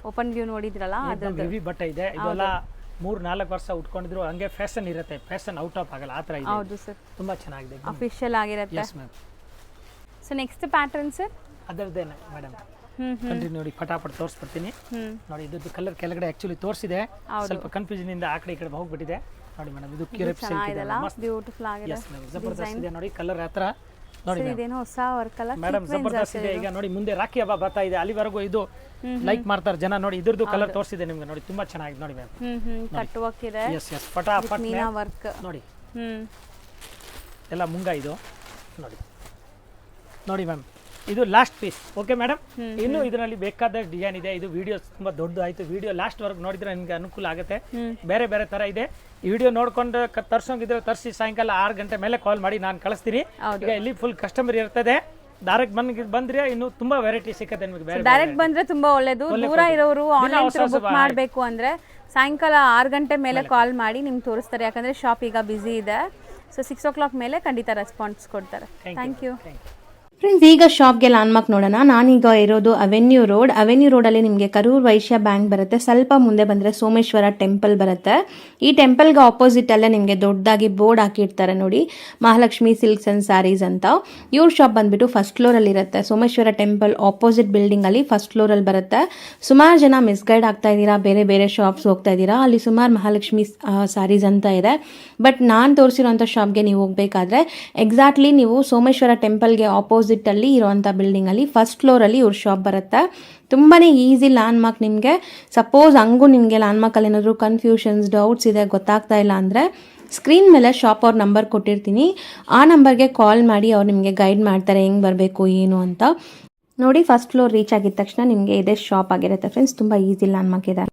ಓಪನ್ ವ್ಯೂ ನೋಡಿದ್ರಲ್ಲ ಅದ್ರದ್ದು ಹೆವಿ ಬಟ್ಟೆ ಇದೆ, ಇದೆಲ್ಲ 3-4 ವರ್ಷ ಉಟ್ಕೊಂಡಿದ್ರು ಹಂಗೆ ಫ್ಯಾಷನ್ ಇರುತ್ತೆ, ಫ್ಯಾಷನ್ ಔಟ್ ಆಫ್ ಆಗಲ್ಲ, ಆ ಥರ ಇದೆ. ಹೌದು ಸರ್, ತುಂಬ ಚೆನ್ನಾಗಿದೆ, ಅಫಿಷಿಯಲ್ ಆಗಿರುತ್ತೆ. Yes ma'am. So next pattern sir ಅದರದ್ದೇನೆ ಮೇಡಮ್, ಕಂಟಿನ್ಯೂ ನೋಡಿ ಫಟಾಫಟ್ ತೋರಿಸ್ಬಿಡ್ತೀನಿ ನೋಡಿ. ಇದ್ರದ್ದು ಕಲರ್ ಕೆಳಗಡೆ ಆ್ಯಕ್ಚುಲಿ ತೋರಿಸಿದೆ, ಸ್ವಲ್ಪ ಕನ್ಫ್ಯೂಷನ್ ಇಂದ ಆ ಕಡೆ ಈ ಕಡೆ ಹೋಗ್ಬಿಟ್ಟಿದೆ ನೋಡಿ ಮೇಡಮ್. ಇದು ಕ್ರೇಪ್ ಸಿಲ್ಕ್ ಇದೆ, ಮಸ್ತ್ ಬ್ಯೂಟಿಫುಲ್ ಆಗಿದೆ, ಎಸ್ ಮ್ಯಾಮ್, ಜಬರ್ದಸ್ತ್ ಇದೆ ನೋಡಿ ಕಲರ್ ಹತ್ರ ನೋಡಿ ಇದೇನೋ ಹೊಸ ವರ್ಕ್ ಅಲ್ಲ ಮೇಡಮ್, ಜಬರ್ದಸ್ತ್ ಇದೆ. ಈಗ ನೋಡಿ ಮುಂದೆ ರಾಖಿ ಹಬ್ಬ ಬರ್ತಾ ಇದೆ, ಅಲ್ಲಿವರೆಗೂ ಇದು ಲೈಕ್ ಮಾಡ್ತಾರೆ ಜನ ನೋಡಿ. ಇದ್ರದ್ದು ಕಲರ್ ತೋರಿಸಿದೆ ನಿಮ್ಗೆ ನೋಡಿ, ತುಂಬಾ ಚೆನ್ನಾಗಿದೆ ನೋಡಿ ಮ್ಯಾಮ್. ಕಟ್ ವರ್ಕ್ ಇದೆ, ಎಸ್ ಎಸ್, ಫಟಾಫಟ್ ಮೀನಾ ವರ್ಕ್ ನೋಡಿ, ಎಲ್ಲ ಮುಂಗ ಇದು ನೋಡಿ ನೋಡಿ ಮ್ಯಾಮ್. ಇದು ಲಾಸ್ಟ್ ಪೀಸ್, ಓಕೆ ಮೇಡಮ್. ಇನ್ನು ಇದರಲ್ಲಿ ಬೇಕಾದಷ್ಟು ಡಿಸೈನ್ ಇದೆ. ಇದು ವಿಡಿಯೋ ತುಂಬಾ ದೊಡ್ಡದು ಆಯ್ತು, ವಿಡಿಯೋ ಲಾಸ್ಟ್ ವರ್ಗ ನೋಡಿದ್ರೆ ನಿಮ್ಗೆ ಅನುಕೂಲ ಆಗುತ್ತೆ. ಬೇರೆ ಬೇರೆ ತರ ಇದೆ. ಈ ವಿಡಿಯೋ ನೋಡ್ಕೊಂಡು ತರ್ಸೋಂಗಿದ್ರೆ ತರಿಸಿ, ಸಾಯಂಕಾಲ 6 ಗಂಟೆ ಮೇಲೆ ಕಾಲ್ ಮಾಡಿ ನಾನು ಕಳಿಸ್ತೀನಿ. ಈಗ ಇಲ್ಲಿ ಫುಲ್ ಕಸ್ಟಮರ್ ಇರ್ತದೆ, ಡೈರೆಕ್ಟ್ ಬಂದ್ರೆ ಇನ್ನು ತುಂಬಾ ವೆರೈಟಿ ಸಿಗುತ್ತೆ ನಿಮಗೆ. ಡೈರೆಕ್ಟ್ ಬಂದ್ರೆ ತುಂಬಾ ಒಳ್ಳೇದು. ದೂರ ಇರೋರು ಆನ್ಲೈನ್ ಥ್ರೂ ಬುಕ್ ಮಾಡಬೇಕು ಅಂದ್ರೆ ಸಾಯಂಕಾಲ 6 ಗಂಟೆ ಮೇಲೆ ಕಾಲ್ ಮಾಡಿ ನಿಮ್ಗೆ ತೋರಿಸ್ತಾರೆ, ಯಾಕಂದ್ರೆ ಶಾಪ್ ಈಗ ಬ್ಯುಸಿ ಇದೆ. ಸೊ 6 o'clock ಮೇಲೆ ಖಂಡಿತ ರೆಸ್ಪಾನ್ಸ್ ಕೊಡ್ತಾರೆ. Thank you friends. ಈಗ ಶಾಪ್ಗೆ ಲ್ಯಾಂಡ್ಮಾರ್ಕ್ ನೋಡೋಣ. ನಾನೀಗ ಇರೋದು ಅವೆನ್ಯೂ ರೋಡಲ್ಲಿ ನಿಮಗೆ ಕರೂರ್ ವೈಶ್ಯ ಬ್ಯಾಂಕ್ ಬರುತ್ತೆ. ಸ್ವಲ್ಪ ಮುಂದೆ ಬಂದರೆ ಸೋಮೇಶ್ವರ ಟೆಂಪಲ್ ಬರುತ್ತೆ. ಈ ಟೆಂಪಲ್ಗೆ ಆಪೋಸಿಟ್ ಅಲ್ಲೇ ನಿಮಗೆ ದೊಡ್ಡದಾಗಿ ಬೋರ್ಡ್ ಹಾಕಿರ್ತಾರೆ ನೋಡಿ, ಮಹಾಲಕ್ಷ್ಮಿ ಸಿಲ್ಕ್ಸ್ ಅಂಡ್ ಸ್ಯಾರೀಸ್ ಅಂತ. ಇವ್ರ ಶಾಪ್ ಬಂದ್ಬಿಟ್ಟು ಫಸ್ಟ್ ಫ್ಲೋರಲ್ಲಿ ಇರುತ್ತೆ. ಸೋಮೇಶ್ವರ ಟೆಂಪಲ್ ಆಪೋಸಿಟ್ ಬಿಲ್ಡಿಂಗ್ ಅಲ್ಲಿ ಫಸ್ಟ್ ಫ್ಲೋರಲ್ಲಿ ಬರುತ್ತೆ. ಸುಮಾರು ಜನ ಮಿಸ್ಗೈಡ್ ಆಗ್ತಾ ಇದ್ದೀರಾ, ಬೇರೆ ಬೇರೆ ಶಾಪ್ಸ್ ಹೋಗ್ತಾ ಇದ್ದೀರಾ. ಅಲ್ಲಿ ಸುಮಾರು ಮಹಾಲಕ್ಷ್ಮಿ ಸ್ಯಾರೀಸ್ ಅಂತ ಇದೆ. ಬಟ್ ನಾನು ತೋರಿಸಿರೋಂಥ ಶಾಪ್ಗೆ ನೀವು ಹೋಗಬೇಕಾದ್ರೆ ಎಕ್ಸಾಕ್ಟ್ಲಿ ನೀವು ಸೋಮೇಶ್ವರ ಟೆಂಪಲ್ಗೆ ಆಪೋಸಿಟ್ ಅಲ್ಲಿ ಇರುವಂಥ ಬಿಲ್ಡಿಂಗ್ ಅಲ್ಲಿ ಫಸ್ಟ್ ಫ್ಲೋರ್ ಅಲ್ಲಿ ಇವ್ರ ಶಾಪ್ ಬರುತ್ತೆ. ತುಂಬಾನೇ ಈಸಿ ಲ್ಯಾಂಡ್ಮಾರ್ಕ್. ನಿಮಗೆ ಸಪೋಸ್ ಹಂಗೂ ನಿಮಗೆ ಲ್ಯಾಂಡ್ಮಾರ್ಕ್ ಅಲ್ಲಿ ಏನಾದರೂ ಕನ್ಫ್ಯೂಷನ್ಸ್, ಡೌಟ್ಸ್ ಇದೆ, ಗೊತ್ತಾಗ್ತಾ ಇಲ್ಲ ಅಂದ್ರೆ ಸ್ಕ್ರೀನ್ ಮೇಲೆ ಶಾಪ್ ಅವ್ರ ನಂಬರ್ ಕೊಟ್ಟಿರ್ತೀನಿ, ಆ ನಂಬರ್ಗೆ ಕಾಲ್ ಮಾಡಿ ಅವ್ರು ನಿಮಗೆ ಗೈಡ್ ಮಾಡ್ತಾರೆ ಹೆಂಗೆ ಬರಬೇಕು ಏನು ಅಂತ. ನೋಡಿ, ಫಸ್ಟ್ ಫ್ಲೋರ್ ರೀಚ್ ಆಗಿದ ತಕ್ಷಣ ನಿಮಗೆ ಇದೇ ಶಾಪ್ ಆಗಿರುತ್ತೆ ಫ್ರೆಂಡ್ಸ್. ತುಂಬ ಈಸಿ ಲ್ಯಾಂಡ್ಮಾರ್ಕ್ ಇದೆ.